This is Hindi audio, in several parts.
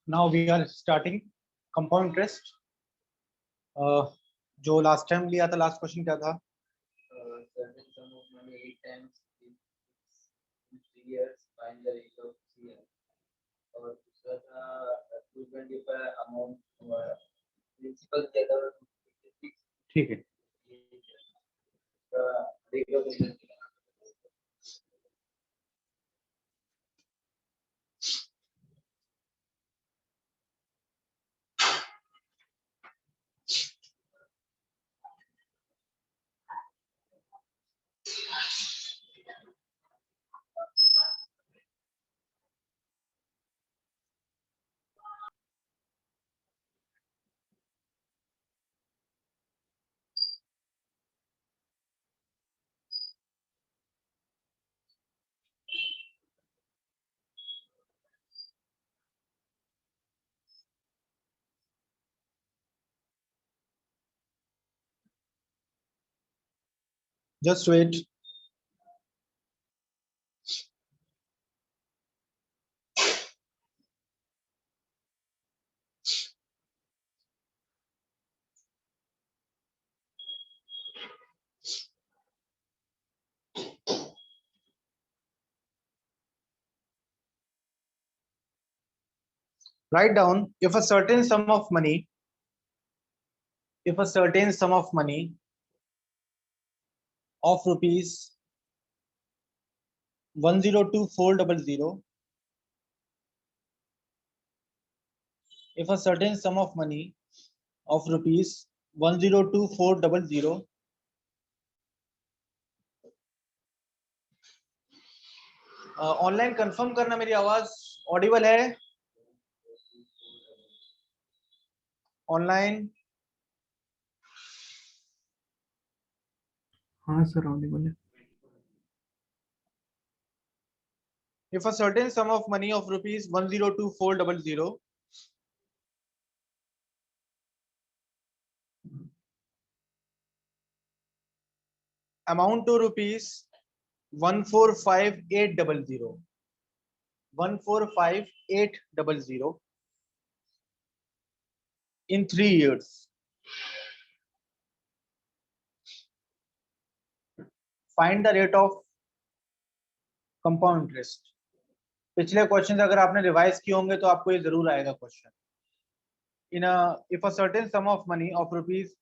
Now we are starting compound interest. जो लास्ट टाइम लिया था, लास्ट क्वेश्चन क्या था? Certain sum of money 8 times in 3 years, find the rate of 3 years. और दूसरा था 220 पर अमाउंट प्रिंसिपल दिया था। ठीक है, rate of interest just wait. Write down if a certain sum of money, of rupees 102,400, if a certain sum of money of rupees 102,400 online confirm करना मेरी आवाज ऑडिबल है? ऑनलाइन? हाँ सर ऑडिबल है। If a certain sum of money of rupees 102,400 amount to rupees 145,800, 145,800 in 3 years, find the rate of compound interest. पिछले क्वेश्चन अगर आपने रिवाइज किए होंगे तो आपको ये जरूर आएगा question. If a certain sum of money of rupees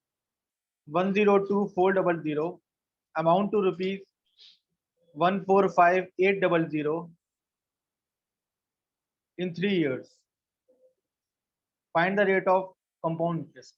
102,400 amount to rupees 145,800 in 3 years, find the rate of compound interest.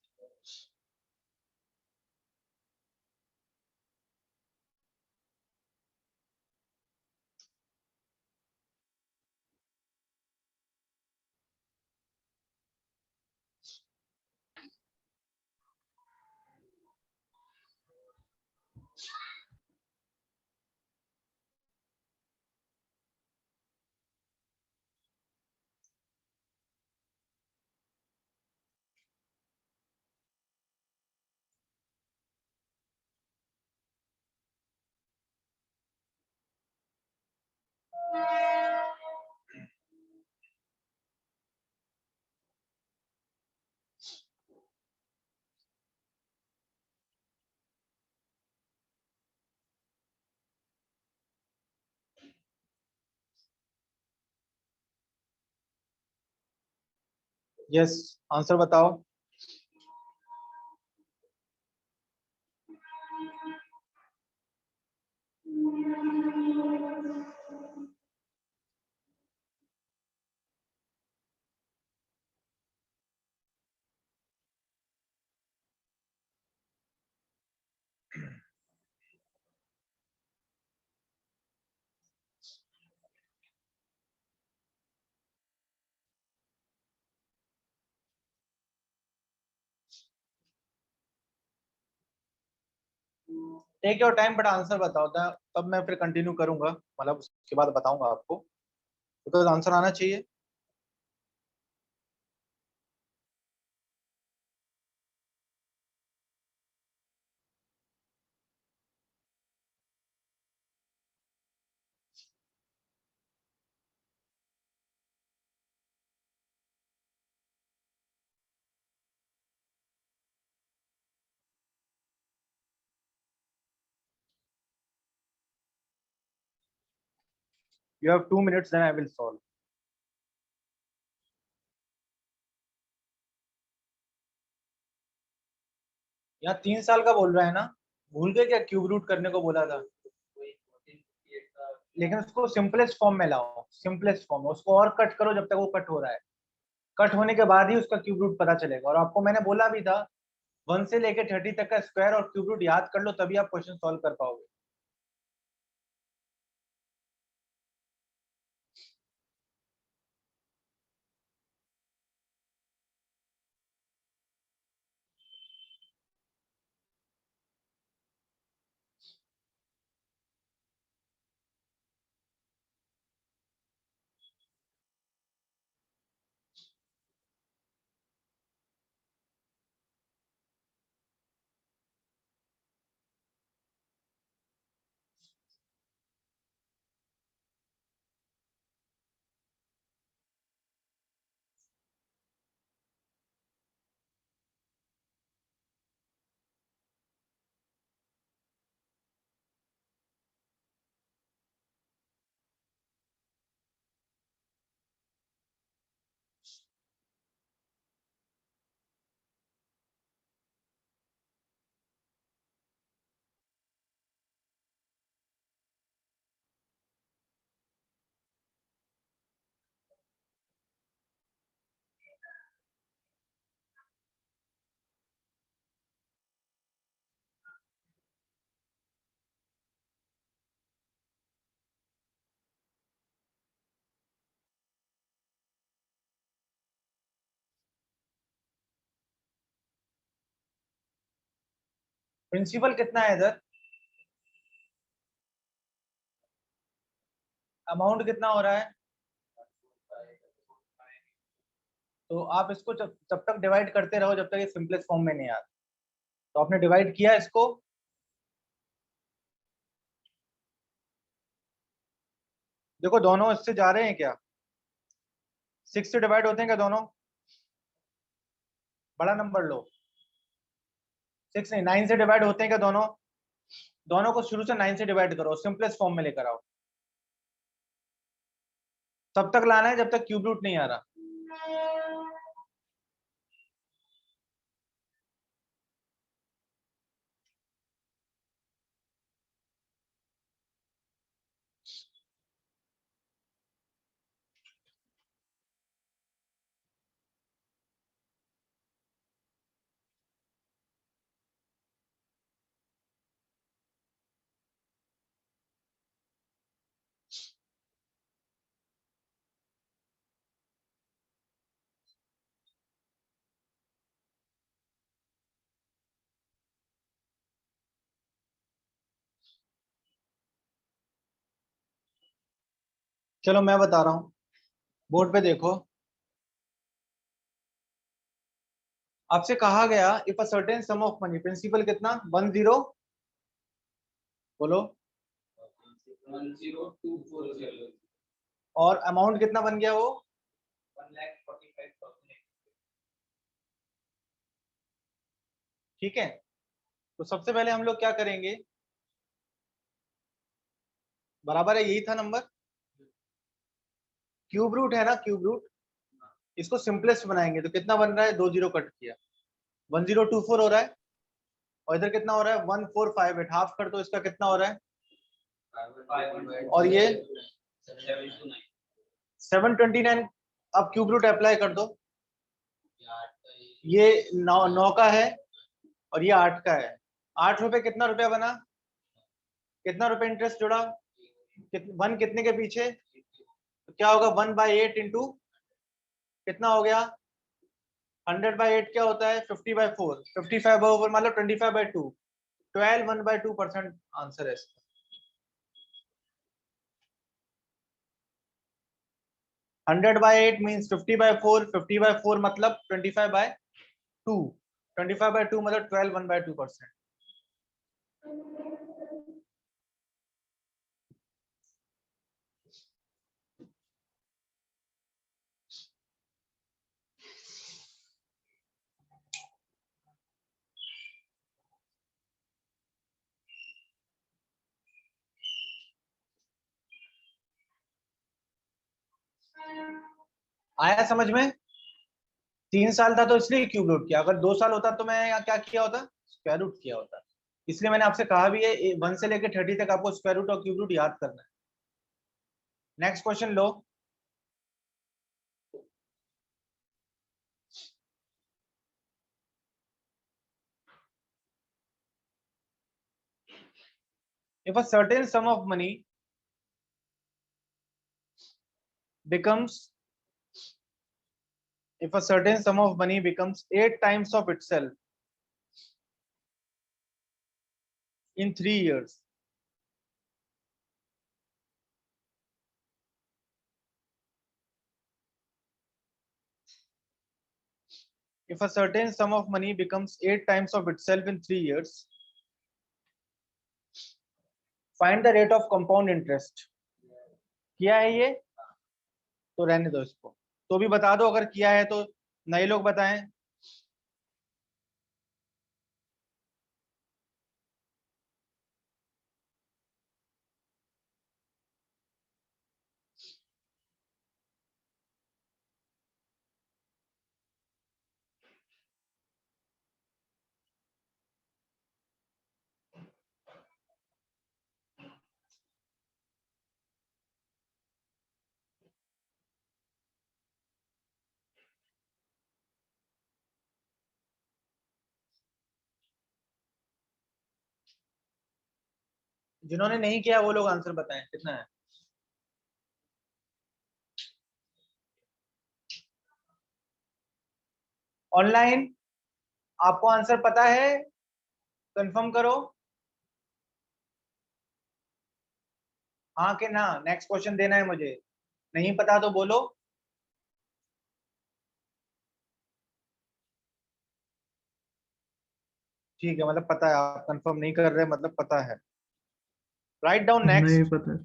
Yes, answer बताओ. Take your time but answer बताओ, तब मैं फिर कंटिन्यू करूंगा, मतलब उसके बाद बताऊंगा आपको, बिकॉज आंसर आना चाहिए. You have 2 minutes, then I will solve. यहाँ 3 साल का बोल रहा है ना, भूल गए क्या क्यूब रूट करने को बोला था? लेकिन उसको सिंपलेस्ट फॉर्म में लाओ, सिंपलेस्ट फॉर्म में उसको और कट करो जब तक वो कट हो रहा है। कट होने के बाद ही उसका क्यूब रूट पता चलेगा। और आपको मैंने बोला भी था 1 से लेके 30 तक का स्क्वायर और क्यूब रूट याद कर लो, तभी आप क्वेश्चन सॉल्व कर पाओगे। प्रिंसिपल कितना है इधर? अमाउंट कितना हो रहा है? तो आप इसको जब तक डिवाइड करते रहो जब तक ये सिंपलेस्ट फॉर्म में नहीं आता। तो आपने डिवाइड किया इसको, देखो दोनों इससे जा रहे हैं क्या? 6 से डिवाइड होते हैं क्या दोनों? बड़ा नंबर लो। 6 नहीं, 9 से डिवाइड होते हैं क्या दोनों? दोनों को शुरू से 9 से डिवाइड करो, सिंपलेस्ट फॉर्म में लेकर आओ। तब तक लाना है जब तक क्यूब रूट नहीं आ रहा। चलो मैं बता रहा हूँ, बोर्ड पे देखो। आपसे कहा गया if a certain sum of money, principal कितना? 10, बोलो। 10240 और अमाउंट कितना बन गया वो? 1,45,000। ठीक है, तो सबसे पहले हम लोग क्या करेंगे, बराबर है यही था नंबर, क्यूब रूट है ना, क्यूब रूट, इसको सिंपलेस्ट बनाएंगे तो कितना बन रहा है? 2 जीरो कट किया, 1024 हो रहा है। और इधर कितना हो रहा है? 1458, हाफ कर दो, इसका कितना हो रहा है? और ये 729। अब क्यूब रूट अप्लाई कर दो, ये 9 का है और ये 8 का है। 8 रुपए कितना रुपया बना? कितना रुपए इंटरेस्ट जुड़ा? 1 कितने के पीछे? तो क्या होगा? 1/8 इंटू कितना हो गया? 100/8 क्या होता है? 50/4, 55/4 मतलब 25/2, 12 1/2% आंसर है इसका। हंड्रेड बाई एट मीन्स 50/4, 50/4 मतलब 25/2, 25/2 मतलब 12 1/2%। आया समझ में? 3 साल था तो इसलिए क्यूब रूट किया, अगर 2 साल होता तो मैं यहाँ क्या किया होता, स्क्वायर रूट किया होता। इसलिए मैंने आपसे कहा भी है 1 से लेकर 30 तक आपको स्क्वायर रूट और क्यूब रूट याद करना है। Next question low. If a certain sum of money becomes if a certain sum of money becomes 8 times of itself in 3 years, if a certain sum of money becomes 8 times of itself in 3 years, find the rate of compound interest. किया है ये तो रहने दो इसको, तो भी बता दो अगर किया है तो, नए लोग बताएं। जिन्होंने नहीं किया वो लोग आंसर बताएं कितना है। ऑनलाइन आपको आंसर पता है, कंफर्म करो हाँ कि ना। नेक्स्ट क्वेश्चन देना है मुझे, नहीं पता तो बोलो। ठीक है, मतलब पता है, आप कंफर्म नहीं कर रहे मतलब पता है। राइट डाउन नहीं नेक्स्ट। पता।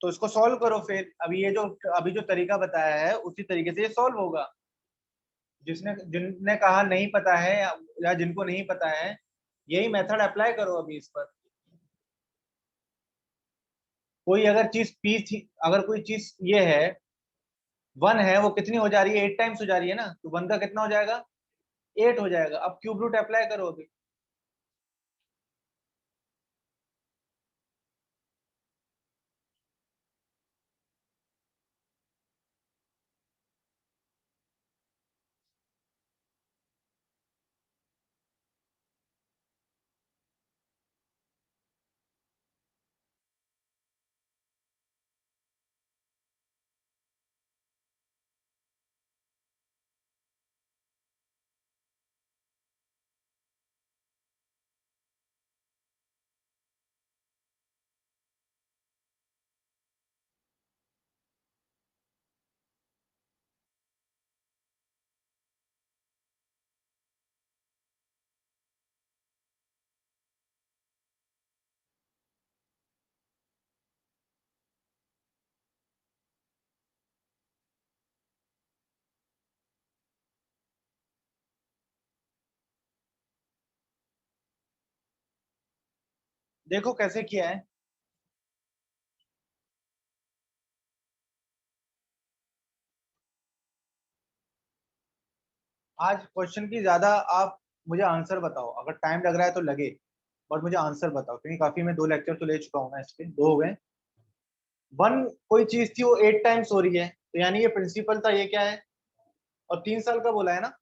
तो इसको सॉल्व करो फिर। अभी जो तरीका बताया है उसी तरीके से ये सॉल्व होगा। जिनने कहा नहीं पता है या जिनको नहीं पता है, यही मेथड अप्लाई करो अभी इस पर। कोई अगर चीज पी थी, अगर कोई चीज ये है 1 है, वो कितनी हो जा रही है, 8 टाइम्स हो जा रही है ना, तो 1 का कितना हो जाएगा, 8 हो जाएगा। अब क्यूब रूट अप्लाई करो अभी। देखो कैसे किया है। आज क्वेश्चन की ज्यादा आप मुझे आंसर बताओ, अगर टाइम लग रहा है तो लगे, बट मुझे आंसर बताओ, क्योंकि काफी मैं 2 लेक्चर तो ले चुका हूँ ना, इसके 2 हो गए। 1 कोई चीज थी वो 8 टाइम्स हो रही है, तो यानी ये प्रिंसिपल था, ये क्या है, और 3 साल का बोला है ना,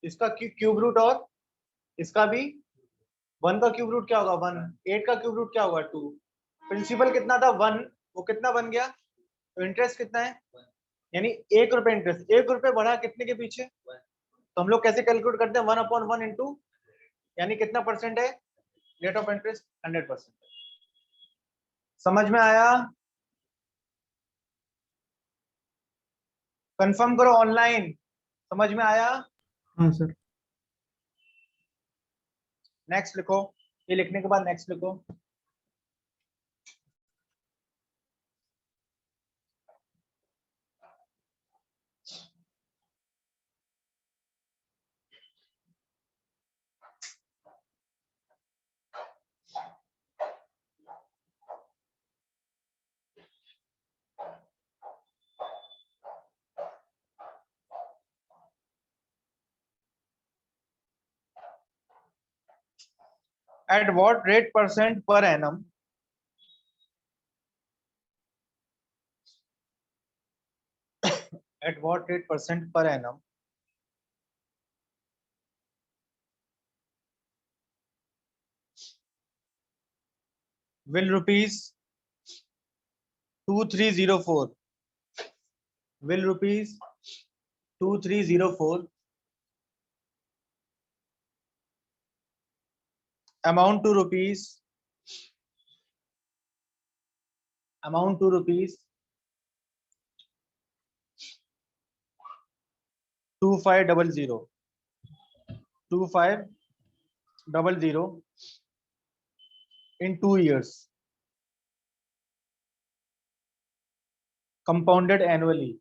इसका क्यूब रूट, और इसका भी 1 का क्यूब रूट क्या होगा 1, 8 का क्यूब रूट क्या होगा 2। प्रिंसिपल कितना था 1, वो कितना बन गया, तो इंटरेस्ट कितना है, यानी 1 रुपए इंटरेस्ट, 1 रुपए बढ़ा कितने के पीछे, तो हम लोग कैसे कैलकुलेट करते हैं 1/1 इंटू, यानी कितना परसेंट है, रेट ऑफ इंटरेस्ट 100%। समझ में आया? कंफर्म करो ऑनलाइन, समझ में आया? हाँ सर। नेक्स्ट लिखो, ये लिखने के बाद नेक्स्ट लिखो। At what rate percent per annum at what rate percent per annum will rupees 2304 will rupees 2304 amount to rupees 2500 2500 in 2 years compounded annually.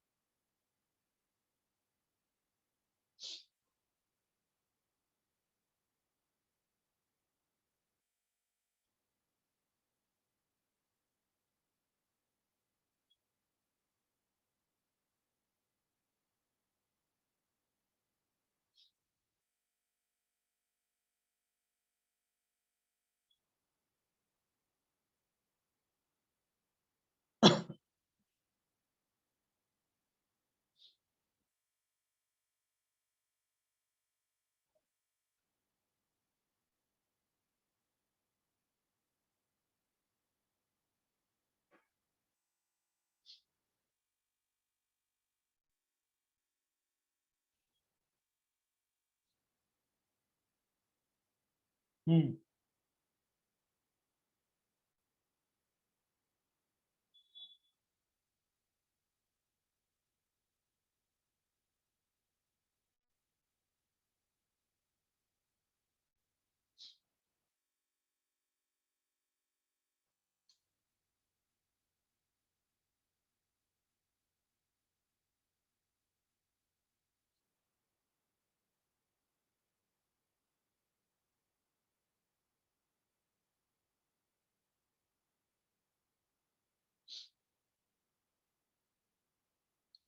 Hmm.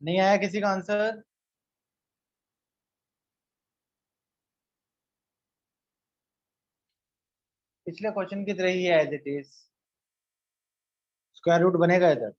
नहीं आया किसी का आंसर? पिछले क्वेश्चन की तरह ही है as it is, square root बनेगा इधर।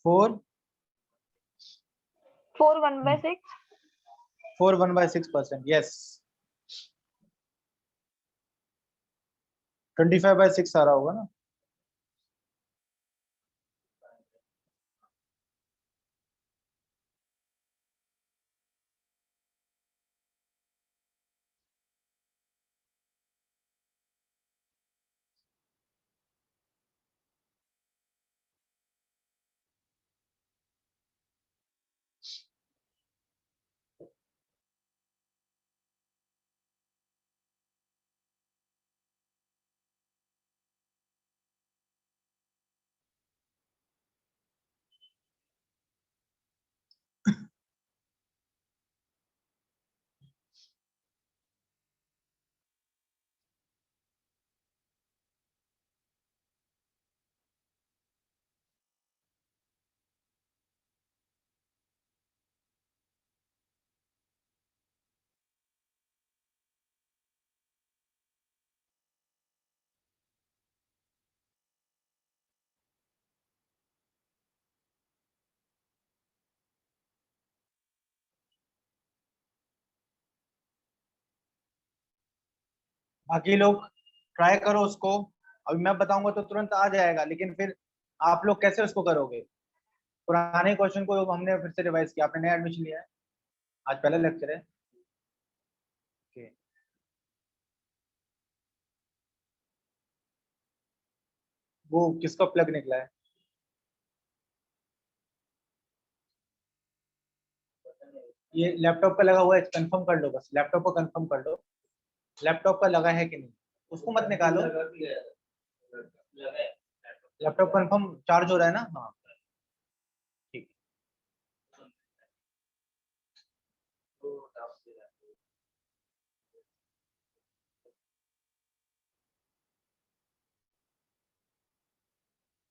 फोर 4 1/6. 1/6%, यस। 25/6 आ रहा होगा ना। बाकी लोग ट्राई करो उसको, अभी मैं बताऊंगा तो तुरंत आ जाएगा, लेकिन फिर आप लोग कैसे उसको करोगे? पुराने क्वेश्चन को हमने फिर से रिवाइज किया, आपने नया एडमिशन लिया है, आज पहला लेक्चर है। Okay. वो किसका प्लग निकला है? ये लैपटॉप का लगा हुआ है, कंफर्म कर लो, बस लैपटॉप को कंफर्म कर लो, लैपटॉप का लगा है कि नहीं, उसको मत निकालो। लैपटॉप कंफर्म चार्ज हो रहा है ना? हाँ ठीक।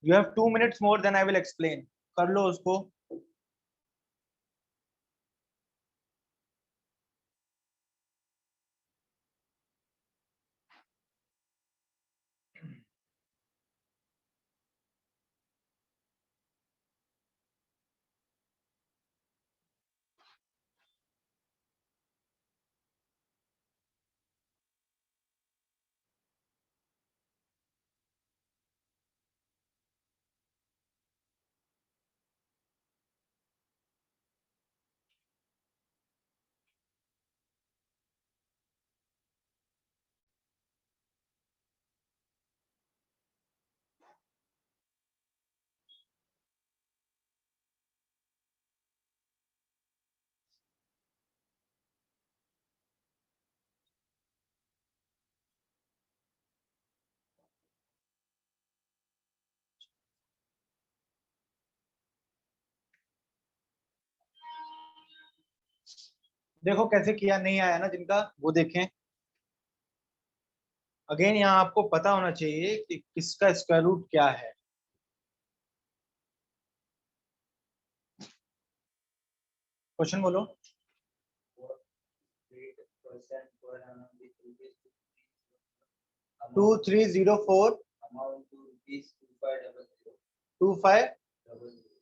You have 2 minutes more then I will explain, कर लो उसको। देखो कैसे किया, नहीं आया ना जिनका, वो देखें। अगेन यहाँ आपको पता होना चाहिए कि किसका स्क्वायर रूट क्या है। क्वेश्चन बोलो। 2304 25,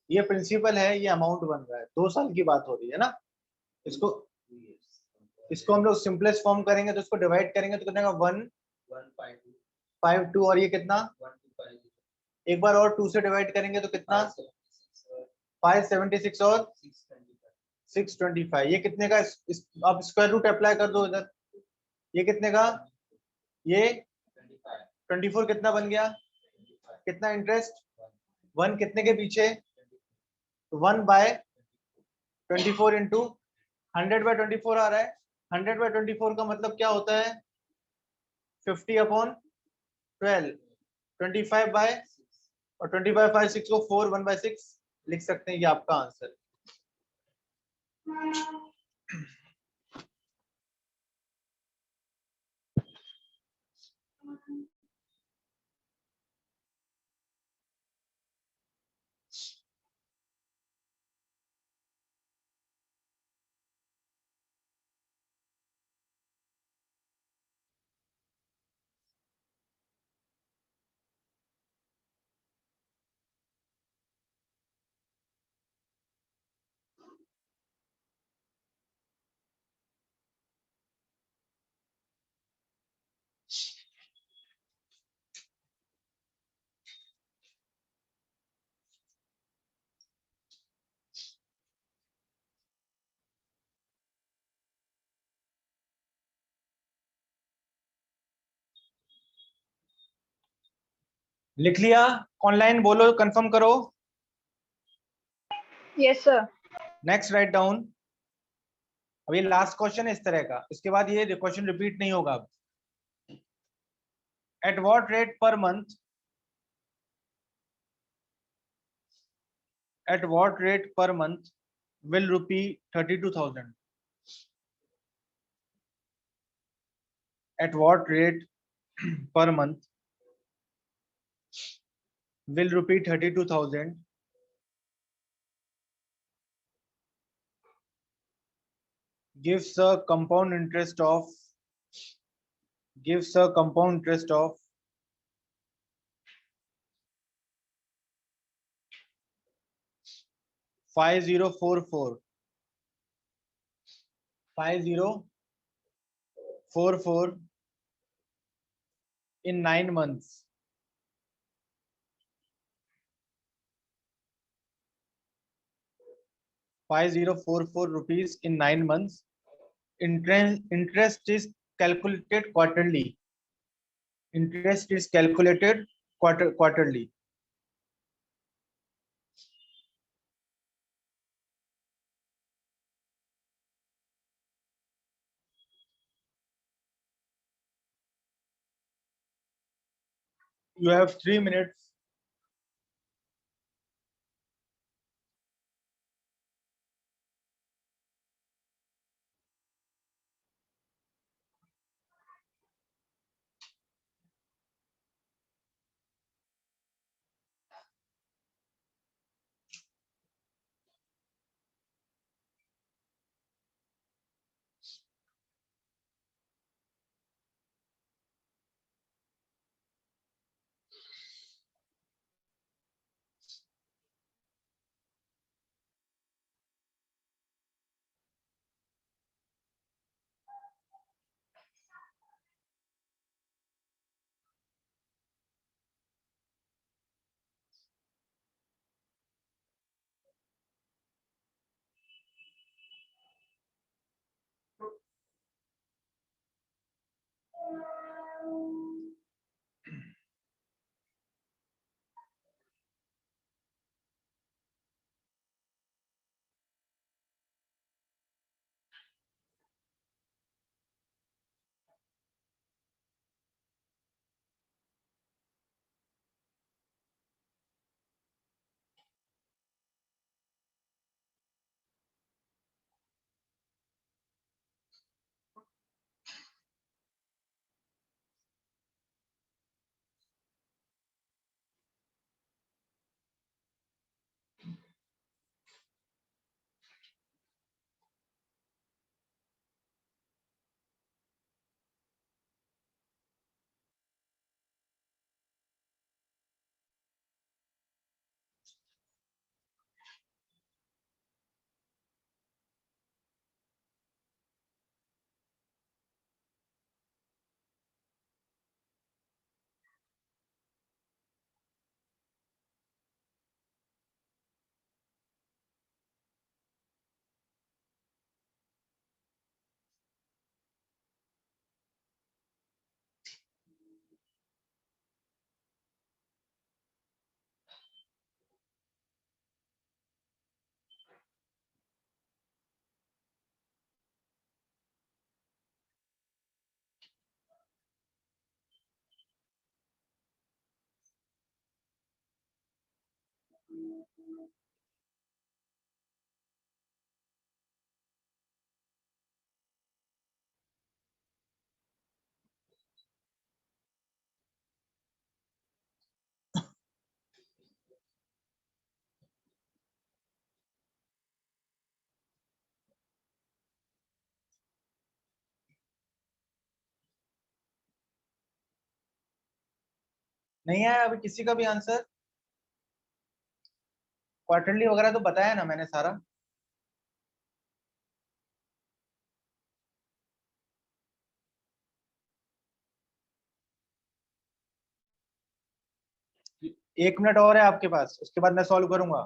ये प्रिंसिपल है, ये अमाउंट बन रहा है, 2 साल की बात हो रही है ना। इसको इसको हम लोग सिंपलेस्ट फॉर्म करेंगे तो इसको डिवाइड करेंगे तो कितना 152, और ये कितना, एक बार और 2 से डिवाइड करेंगे तो कितना 576 और 625, ये कितने का अब स्क्वायर रूट अप्लाई कर दो इधर, ये कितने का, ये 24 कितना बन गया, कितना इंटरेस्ट, 1 कितने के पीछे, 1/24 इंटू 100/24 आ रहा है। 100/24 का मतलब क्या होता है, 50/12, 25 और 25/6 को 4 1/6 लिख सकते हैं, ये आपका आंसर। लिख लिया? ऑनलाइन बोलो, कंफर्म करो। Yes sir. Next write down. अब ये लास्ट क्वेश्चन है इस तरह का, इसके बाद ये क्वेश्चन रिपीट नहीं होगा अब। At what rate per month, at what rate per month will rupee 32,000, at what rate per month will rupee 32,000 gives a compound interest of 5044 5044 in 9 months. 5044 rupees in 9 months. Interest is calculated quarterly. Interest is calculated quarterly. You have 3 minutes. नहीं आया अभी किसी का भी आंसर? क्वार्टरली वगैरह तो बताया ना मैंने सारा। एक मिनट और है आपके पास, उसके बाद मैं सॉल्व करूंगा।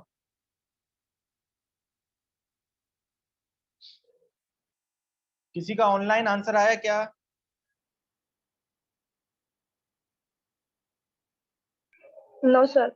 किसी का ऑनलाइन आंसर आया क्या? No, sir.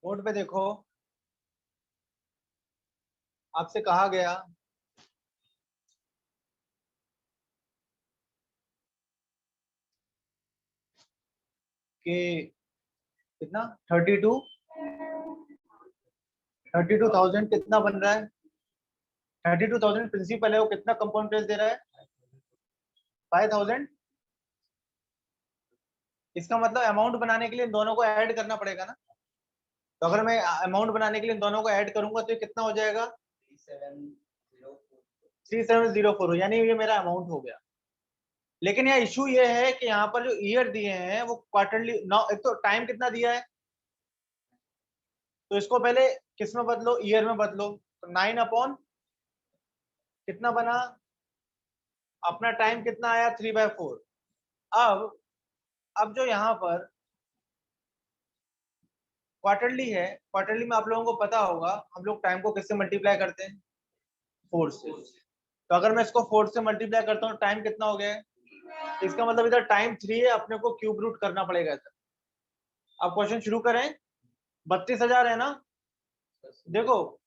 बोर्ड पे देखो, आपसे कहा गया कि कितना 32,000 कितना बन रहा है, 32,000 प्रिंसिपल है, वो कितना कंपाउंड इंटरेस्ट दे रहा है 5,000। इसका मतलब अमाउंट बनाने के लिए इन दोनों को ऐड करना पड़ेगा ना। तो अगर मैं अमाउंट बनाने के लिए इन दोनों को ऐड करूंगा तो ये कितना हो जाएगा 3704, यानी ये मेरा अमाउंट हो गया। लेकिन यहाँ इशू ये है कि यहाँ पर जो ईयर दिए हैं वो क्वार्टरली, एक तो टाइम कितना दिया है, तो इसको पहले किस में बदलो, ईयर में बदलो। तो 9 अपॉन कितना बना, अपना टाइम कितना आया 3/4। अब जो यहाँ पर क्वार्टरली है, क्वार्टरली में आप लोगों को पता होगा हम लोग टाइम को किससे मल्टीप्लाई करते हैं, 4 से। तो अगर मैं इसको 4 से मल्टीप्लाई करता हूँ टाइम कितना हो गया है, इसका मतलब इधर टाइम 3 है, अपने को क्यूब रूट करना पड़ेगा इधर। अब क्वेश्चन शुरू करें। 32,000 है ना, देखो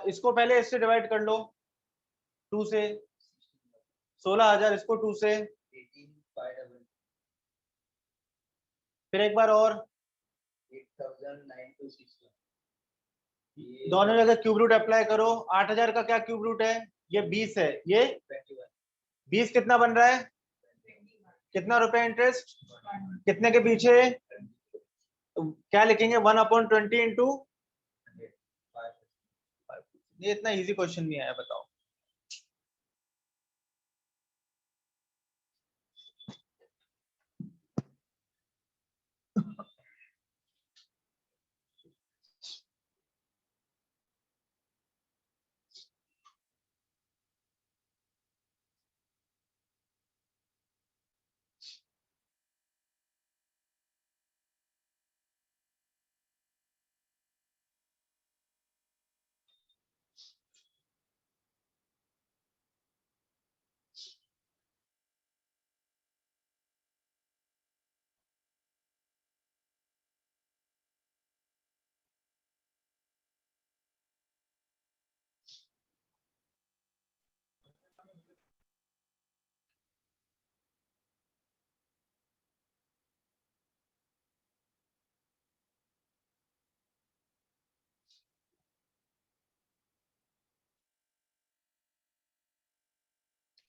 इसको पहले इससे डिवाइड कर लो 2 से, 16,000 इसको 2 से, फिर एक बार और 8,926 दोनों जगह क्यूब रूट अप्लाई करो। 8,000 का क्या क्यूब रूट है, ये 20 है, ये 20 कितना बन रहा है, कितना रुपए इंटरेस्ट, कितने के पीछे, तो क्या लिखेंगे 1/20 इंटू। ये इतना इजी क्वेश्चन नहीं आया, बताओ।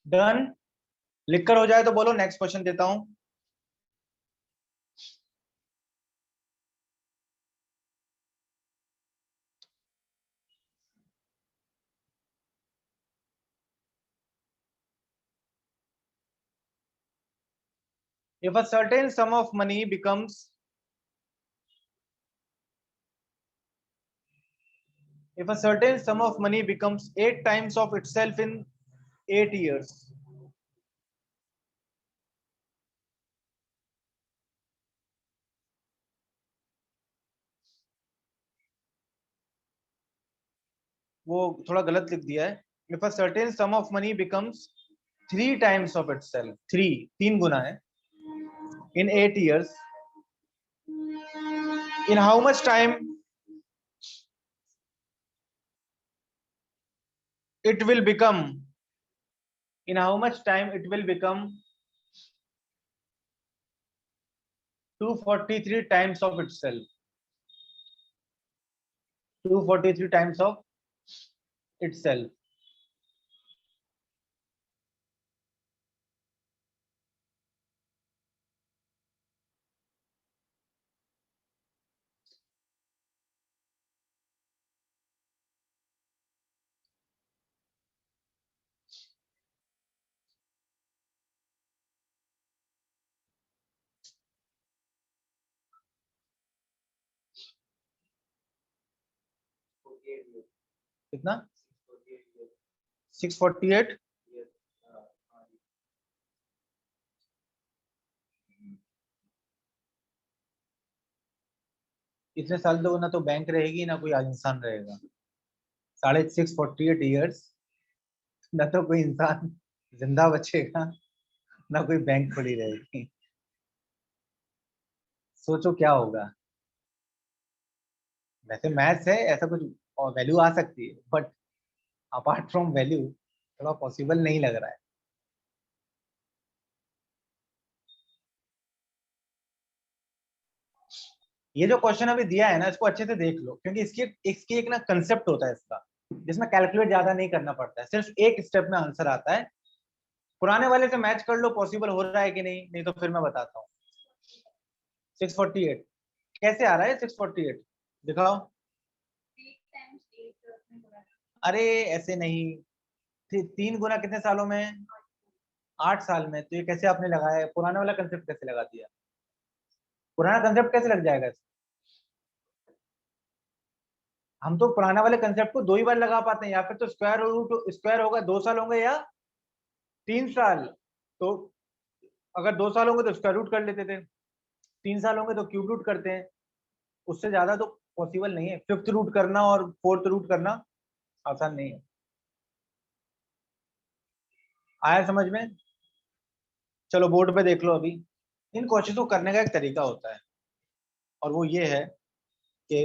डन, लिखकर हो जाए तो बोलो, नेक्स्ट क्वेश्चन देता हूं। If a certain sum of money becomes if a certain sum of money becomes 8 times of itself in 8 years, वो थोड़ा गलत लिख दिया है। If a certain sum of money becomes 3 times of itself, 3 गुना है, in 8 years, in how much time it will become, in how much time it will become 243 times of itself, 243 times of itself। कितना 648, इतने साल तो ना तो बैंक रहेगी ना कोई इंसान रहेगा। 648 ईयर्स, ना तो कोई इंसान जिंदा बचेगा ना कोई बैंक खुली रहेगी। सोचो क्या होगा। वैसे मैथ्स है, ऐसा कुछ वैल्यू आ सकती है, बट अपार्ट फ्रॉम वैल्यू थोड़ा पॉसिबल नहीं लग रहा है। ये जो क्वेश्चन अभी दिया है ना, इसको अच्छे से देख लो, क्योंकि इसकी एक ना कंसेप्ट होता है इसका, जिसमें कैलकुलेट ज्यादा नहीं करना पड़ता है, सिर्फ एक स्टेप में आंसर आता है। पुराने वाले से मैच कर लो, पॉसिबल हो रहा है कि नहीं, नहीं तो फिर मैं बताता हूँ। 648 कैसे आ रहा है? 648 दिखाओ। अरे ऐसे नहीं, 3 गुना कितने सालों में? 8 साल में। तो ये कैसे आपने लगाया है? पुराना वाला कंसेप्ट कैसे लगा दिया? पुराना कंसेप्ट कैसे लग जाएगा? हम तो पुराना वाले कंसेप्ट को 2 ही बार लगा पाते हैं, या फिर तो स्क्वायर रूट स्क्वायर होगा 2 साल होंगे या 3 साल। तो अगर 2 साल होंगे तो स्क्वायर रूट कर लेते थे, 3 साल होंगे तो क्यूब रूट करते हैं। उससे ज्यादा तो पॉसिबल नहीं है। 5th रूट करना और 4th रूट करना आसान नहीं है। आया समझ में? चलो बोर्ड पे देख लो। अभी इन क्वेश्चन को करने का एक तरीका होता है, और वो ये है कि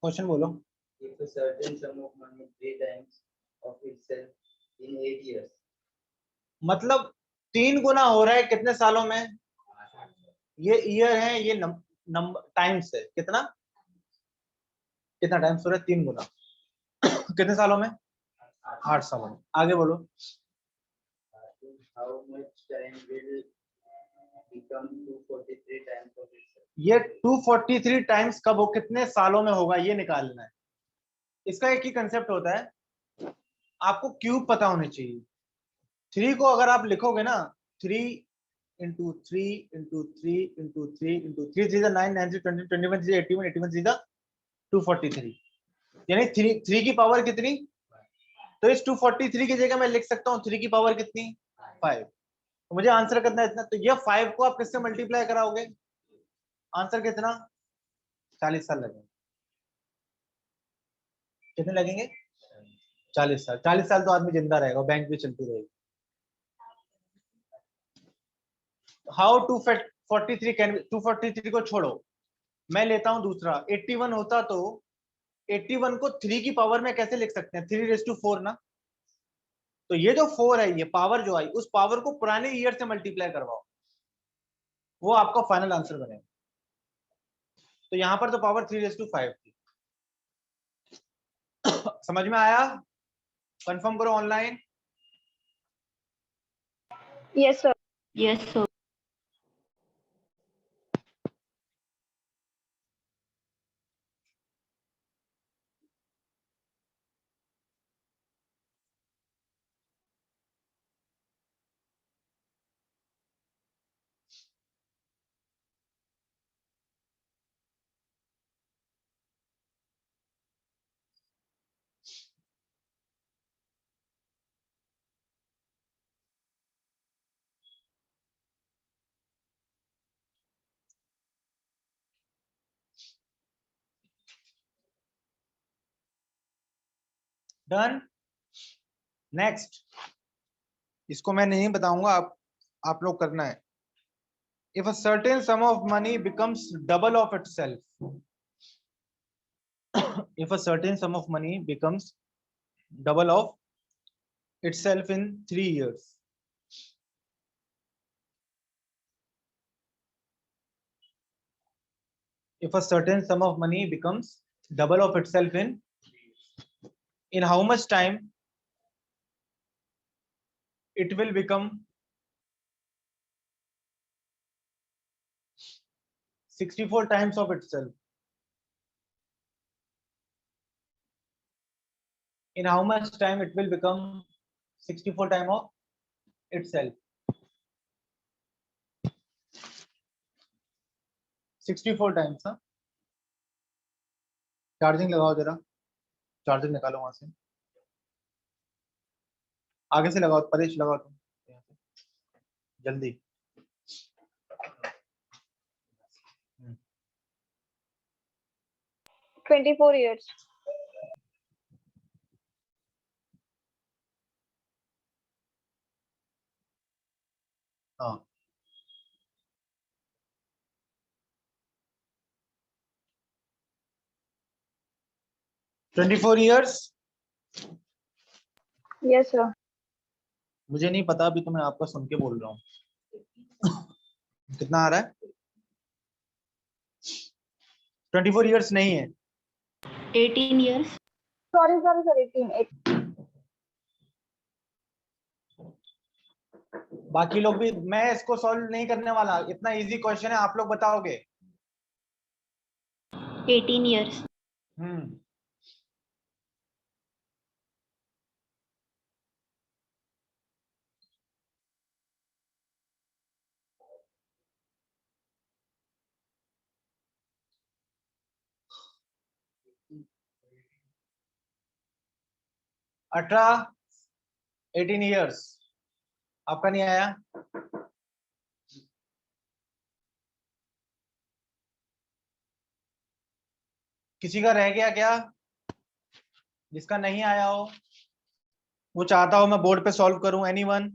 क्वेश्चन बोलो। If a certain sum of money 3 times of itself in 8 years. मतलब 3 गुना हो रहा है कितने सालों में? ये ईयर है, ये नंबर टाइम्स है। कितना कितना टाइम्स हो रहा है? 3 गुना कितने सालों में? 8 सालों में। आगे बोलो। How much time will become 243 times of itself? ये 243 टाइम्स कब हो, कितने सालों में होगा, ये निकालना है। इसका एक ही कंसेप्ट होता है, आपको क्यूब पता होने चाहिए। 3 को अगर आप लिखोगे ना, 3 इंटू 3 इंटू 3 इंटू 3 इंटू 3 3 9 9 20 21 3 81 81 3 243, यानी 3 की पावर कितनी? तो इस 243 की जगह मैं लिख सकता हूँ 3 की पावर कितनी? 5। तो मुझे आंसर करना है इतना। तो ये 5 को आप किससे मल्टीप्लाई कराओगे? आंसर कितना? 40 साल लगेंगे। कितने लगेंगे? 40 साल। 40 साल तो आदमी जिंदा रहेगा, बैंक भी चलती रहेगी। हाउ 243 कैन 243 को छोड़ो, मैं लेता हूं दूसरा 81 होता, तो 81 को 3 की पावर में कैसे लिख सकते हैं? 3 4 ना। तो ये जो 4 है, ये पावर जो आई, उस पावर को पुराने ईयर से मल्टीप्लाई करवाओ, वो आपका फाइनल आंसर बनेगा। तो यहां पर तो पावर 3 5 थी। समझ में आया? कंफर्म करो online. Yes, sir. Yes, sir. Done. Next, इसको मैं नहीं बताऊंगा, आप लोग करना है। If a certain sum of money becomes double of itself, if a certain sum of money becomes double of itself in 3 years, if a certain sum of money becomes double of itself in how much time it will become 64 times of itself? In how much time it will become 64 times of itself? 64 times। हाँ, चार्जिंग लगाओ जरा, चार्जिंग निकालो वहां से, आगे से लगाओ, परेश लगाओ तुम जल्दी। 24 years. हाँ, ट्वेंटी 4 years। Yes, sir. मुझे नहीं पता, अभी तो मैं आपका सुन के बोल रहा हूँ। कितना आ रहा है? 24 years नहीं है। 18 years. Sorry, sir. 18. बाकी लोग भी, मैं इसको सॉल्व नहीं करने वाला, इतना इजी क्वेश्चन है, आप लोग बताओगे। 18 years. हम्म, अठारह, 18 years। आपका नहीं आया? किसी का रह गया क्या, जिसका नहीं आया हो, वो चाहता हो मैं बोर्ड पे सॉल्व करूं? एनीवन?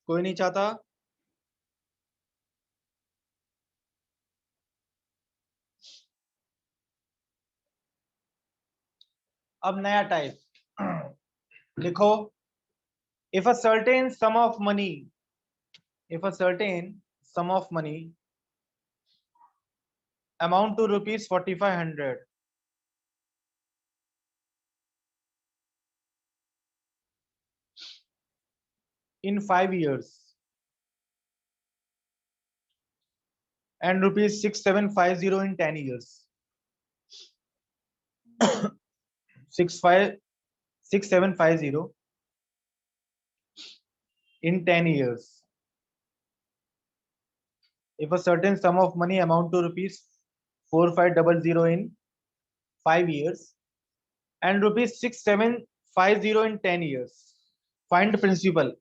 कोई नहीं चाहता? अब नया टाइप लिखो। If a certain sum of money, if a certain sum of money amount to rupees 4500 in 5 years and rupees 6750 in 10 years, 6750 in 10 years. If a certain sum of money amount to rupees 4500 in 5 years and rupees 6750 in 10 years, find principal.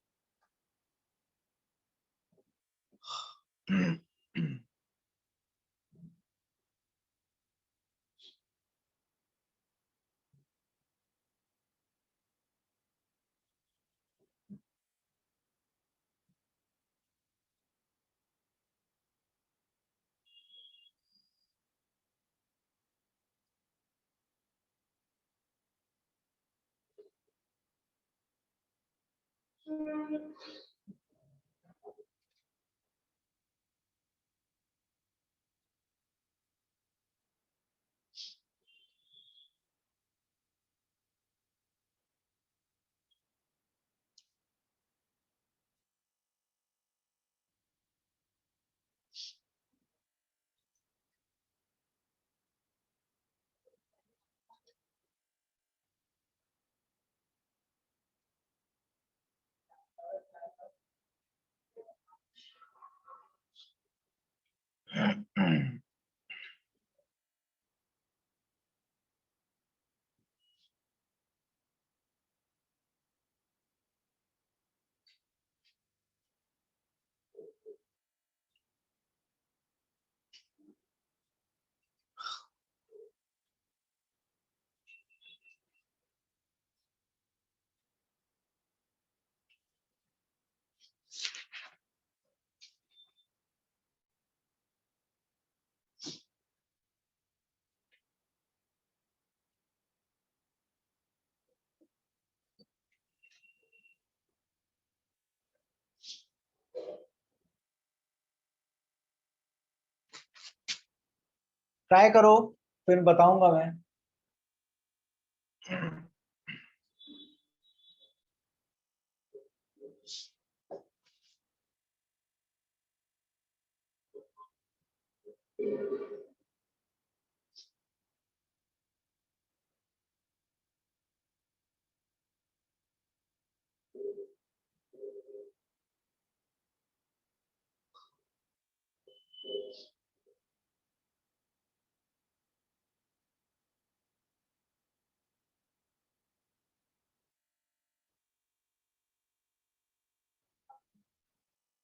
Try करो, फिर बताऊंगा मैं।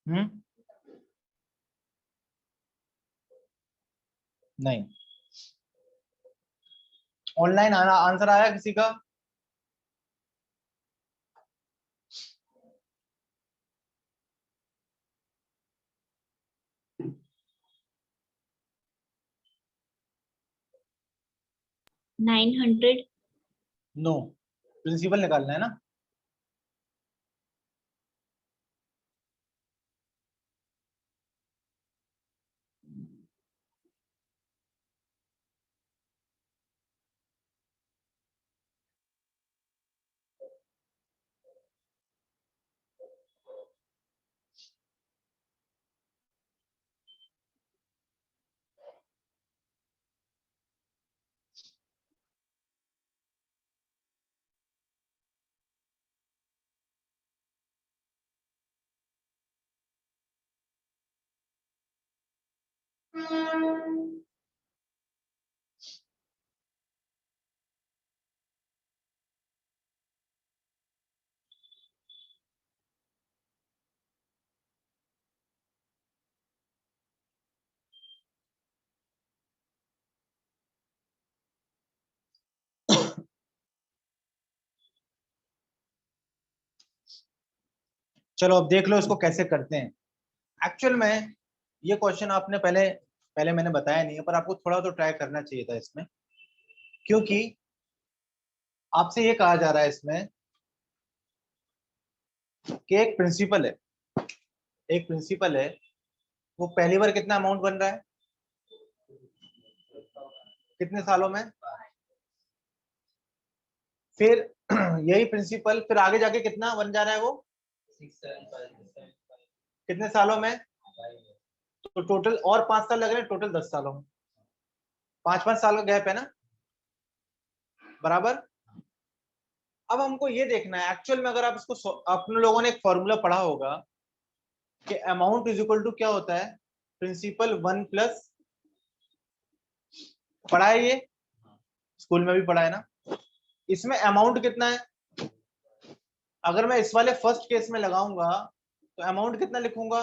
हम्म, नहीं। ऑनलाइन आना आंसर आया किसी का? 900. नो, प्रिंसिपल निकालना है ना। चलो अब देख लो इसको कैसे करते हैं। एक्चुअल में ये क्वेश्चन आपने पहले पहले मैंने बताया नहीं है, पर आपको थोड़ा तो ट्राई करना चाहिए था इसमें, क्योंकि आपसे ये कहा जा रहा है इसमें कि एक प्रिंसिपल है, एक प्रिंसिपल है, वो पहली बार कितना अमाउंट बन रहा है, कितने सालों में। फिर यही प्रिंसिपल फिर आगे जाके कितना बन जा रहा है वो, 675 कितने सालों में। तो टोटल और 5 साल लग रहे हैं, टोटल 10 सालों में, 5-5 साल का गैप है ना, बराबर। अब हमको ये देखना है एक्चुअल में, अगर आप इसको अपने लोगों ने एक फॉर्मूला पढ़ा होगा कि अमाउंट इज इक्वल टू क्या होता है, प्रिंसिपल 1 प्लस, पढ़ा है ये, स्कूल में भी पढ़ा है ना। इसमें अमाउंट कितना है, अगर मैं इस वाले फर्स्ट केस में लगाऊंगा तो अमाउंट कितना लिखूंगा,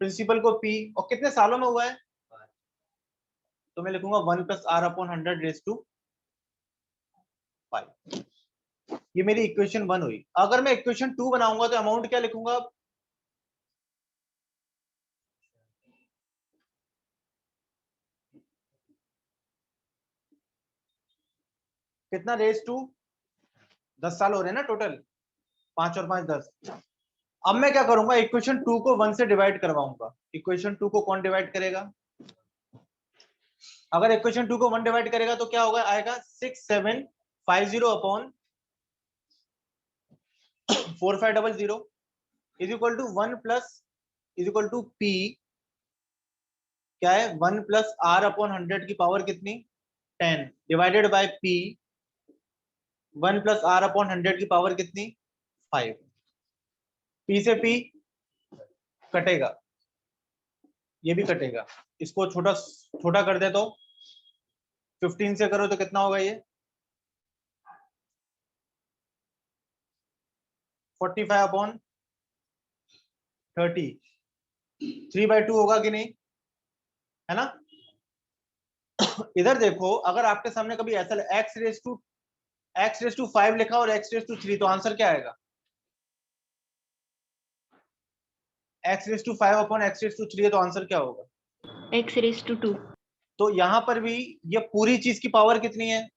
प्रिंसिपल को पी, और कितने सालों में हुआ है, तो मैं लिखूंगा 1 plus R upon 100 raise to 5। ये मेरी इक्वेशन 1 हुई। अगर मैं इक्वेशन 2 बनाऊंगा तो अमाउंट क्या लिखूंगा, कितना रेज टू 10 साल हो रहे हैं ना टोटल, 5 और 5 10। अब मैं क्या करूंगा, इक्वेशन 2 को 1 से डिवाइड करवाऊंगा। इक्वेशन 2 को कौन डिवाइड करेगा, अगर इक्वेशन 2 को 1 डिवाइड करेगा तो क्या होगा, आएगा 6750 upon 4500 is equal to 1 plus is equal to P, क्या है 1 प्लस आर अपॉन 100 की पावर कितनी 10 divided by P, 1 plus R upon 100 की पावर कितनी 5। पी से पी कटेगा, ये भी कटेगा, इसको छोटा छोटा कर दे तो 15 से करो तो कितना होगा ये 45 अपॉन 30, 3/2 होगा कि नहीं, है ना। इधर देखो, अगर आपके सामने कभी ऐसा एक्स रेस टू 5 लिखा और एक्स रेस टू 3, तो आंसर क्या आएगा, X raise to 5 upon X raise to 3 है, तो आंसर क्या होगा। X raised to 2. तो यहां पर भी ये पूरी चीज की पावर कितनी है,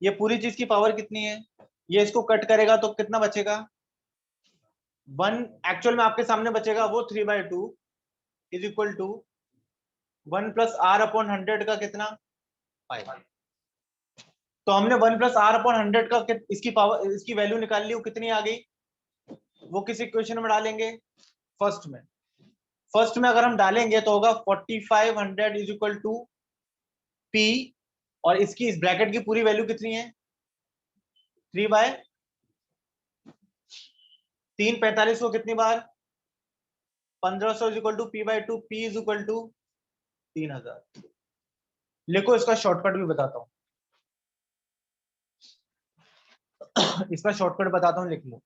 ये पूरी चीज की पावर कितनी है, ये इसको कट करेगा तो कितना बचेगा 1, एक्चुअल में आपके सामने बचेगा वो 3/2 is equal to 1 plus R upon 100 का कितना 5। तो हमने 1 प्लस आर अपॉन 100 का इसकी पावर, इसकी वैल्यू निकाल ली, वो कितनी आ गई, वो किस इक्वेशन में डालेंगे, फर्स्ट में। फर्स्ट में अगर हम डालेंगे तो होगा 4500 इज इक्वल टू पी, और इसकी इस ब्रैकेट की पूरी वैल्यू कितनी है 3/3, 45 को कितनी बार 1500 is equal to P/2, P is equal to 3000। लिखो, इसका शॉर्टकट भी बताता हूं इसका शॉर्टकट बताता हूं, लिख लो।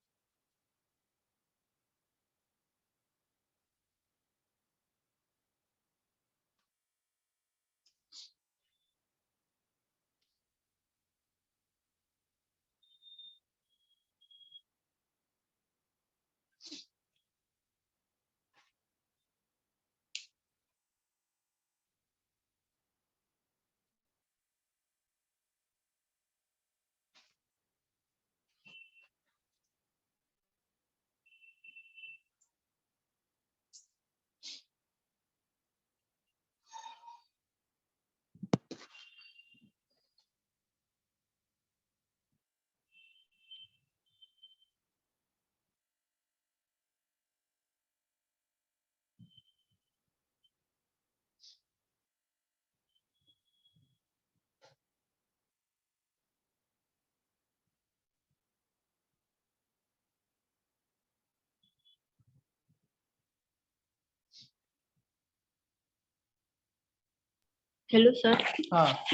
Hello sir. हाँ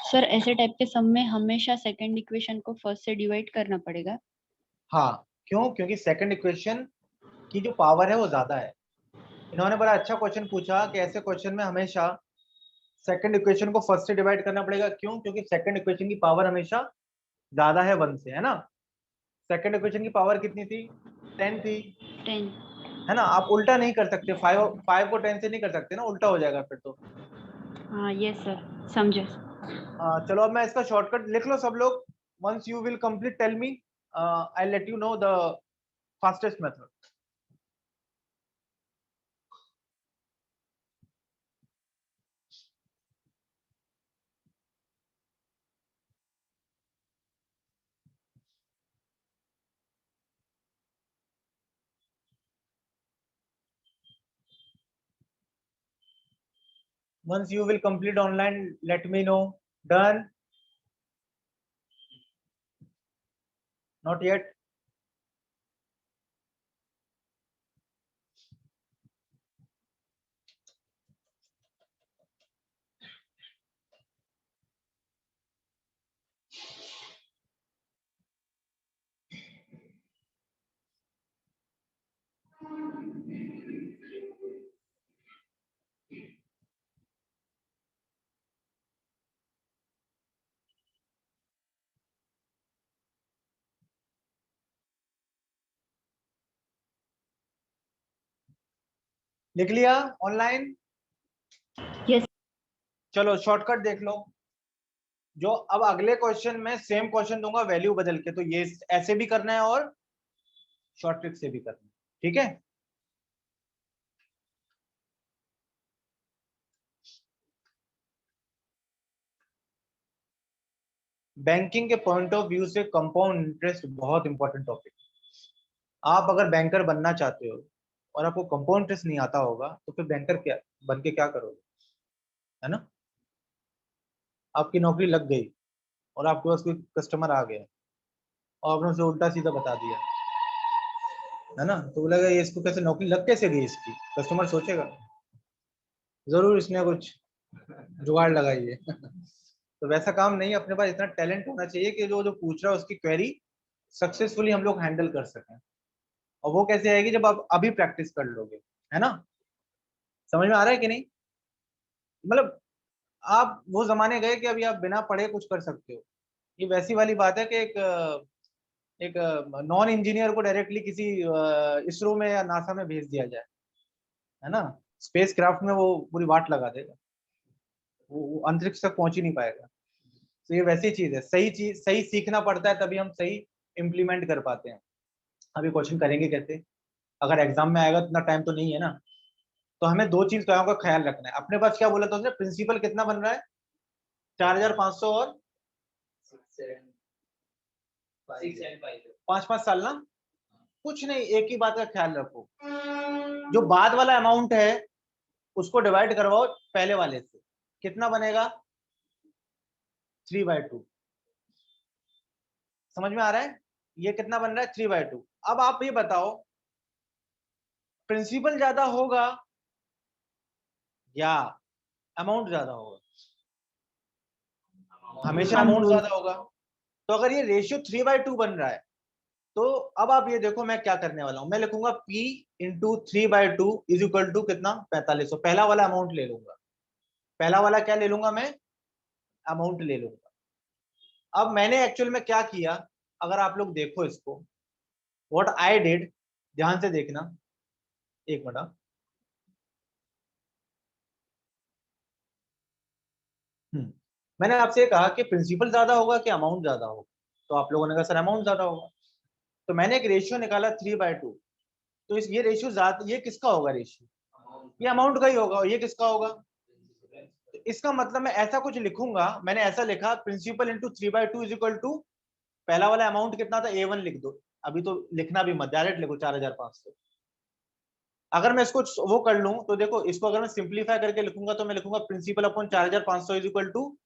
सर ऐसे टाइप के सम में हमेशा सेकंड इक्वेशन को फर्स्ट से डिवाइड करना पड़ेगा। हाँ, क्यों? क्योंकि सेकंड इक्वेशन की जो पावर है वो ज्यादा है। इन्होंने बड़ा अच्छा क्वेश्चन पूछा कि ऐसे क्वेश्चन में हमेशा सेकंड इक्वेशन को फर्स्ट से डिवाइड करना पड़ेगा। क्यों? क्योंकि सेकंड इक्वेशन की पावर हमेशा ज्यादा है 1 से, है ना। सेकंड इक्वेशन की पावर कितनी थी? 10 थी, 10। है ना। आप उल्टा नहीं कर सकते, 5 को 10 से नहीं कर सकते ना, उल्टा हो जाएगा फिर तो। हाँ यस सर, समझे। चलो अब मैं इसका शॉर्टकट लिख लो सब लोग। Once you will complete tell me, I let you know the fastest method. Once you will complete online, let me know. Done? Not yet? लिख लिया ऑनलाइन? यस। चलो शॉर्टकट देख लो। जो अब अगले क्वेश्चन में सेम क्वेश्चन दूंगा वैल्यू बदल के, तो ये ऐसे भी करना है और शॉर्ट ट्रिक से भी करना है, ठीक है। बैंकिंग के पॉइंट ऑफ व्यू से कंपाउंड इंटरेस्ट बहुत इंपॉर्टेंट टॉपिक। आप अगर बैंकर बनना चाहते हो और आपको कंपाउंड इंटरेस्ट नहीं आता होगा तो फिर बैंकर क्या बन के क्या करोगे, है ना। आपकी नौकरी लग गई और आपके पास कोई कस्टमर आ गया और आपने उसे उल्टा सीधा बता दिया, है ना, तो बोलेगा ये इसको कैसे नौकरी लग कैसे गई इसकी। कस्टमर सोचेगा जरूर इसने कुछ जुगाड़ लगाई है। तो वैसा काम नहीं है, अपने पास इतना टैलेंट होना चाहिए कि जो जो पूछ रहा है उसकी क्वेरी सक्सेसफुली हम लोग हैंडल कर सकें। और वो कैसे आएगी? जब आप अभी प्रैक्टिस कर लोगे, है ना। समझ में आ रहा है कि नहीं? मतलब आप वो जमाने गए कि अभी आप बिना पढ़े कुछ कर सकते हो। ये वैसी वाली बात है कि एक नॉन इंजीनियर को डायरेक्टली किसी इसरो में या नासा में भेज दिया जाए, है ना। स्पेस क्राफ्ट में वो पूरी वाट लगा देगा, वो अंतरिक्ष तक पहुंच ही नहीं पाएगा। तो ये वैसी चीज है, सही चीज सही सीखना पड़ता है तभी हम सही इम्प्लीमेंट कर पाते हैं। अभी क्वेश्चन करेंगे कैसे? अगर एग्जाम में आएगा, इतना टाइम तो नहीं है ना। तो हमें दो चीज का ख्याल रखना है। अपने पास क्या बोला था उसने? प्रिंसिपल कितना बन रहा है? 4500 और 5-5 साल ना। कुछ नहीं, एक ही बात का ख्याल रखो, जो बाद वाला अमाउंट है उसको डिवाइड करवाओ पहले वाले से। कितना बनेगा? 3/2। समझ में आ रहा है? ये कितना बन रहा है? 3/2। अब आप ये बताओ, प्रिंसिपल ज्यादा होगा या अमाउंट ज्यादा होगा? हमेशा अमाउंट ज्यादा होगा। तो अगर ये रेशियो 3/2 बन रहा है तो अब आप ये देखो मैं क्या करने वाला हूं। मैं लिखूंगा P into 3/2 is equal to कितना? 4500। पहला वाला अमाउंट ले लूंगा। पहला वाला क्या ले लूंगा मैं? अमाउंट ले लूंगा। अब मैंने एक्चुअल में क्या किया, अगर आप लोग देखो इसको, व्हाट आई डिड, ध्यान से देखना, एक मिनट। मैंने आपसे कहा कि प्रिंसिपल ज्यादा होगा कि अमाउंट ज्यादा होगा, तो आप लोगों ने कहा सर अमाउंट ज्यादा होगा। तो मैंने एक रेशियो निकाला 3/2। तो इस ये रेशियो ज्यादा, ये किसका होगा रेशियो? ये अमाउंट का ही होगा। और ये किसका होगा? तो इसका मतलब मैं ऐसा कुछ लिखूंगा, मैंने ऐसा लिखा principal into 3/2 is equal to, पहला वाला अमाउंट कितना था? A1 लिख दो। अभी तो लिखना भी मत, डायरेक्ट लिखो 4500। अगर मैं इसको वो कर लूं तो देखो, इसको अगर मैं सिंप्लीफाई करके लिखूंगा तो मैं लिखूंगा principal upon 4500 is equal to,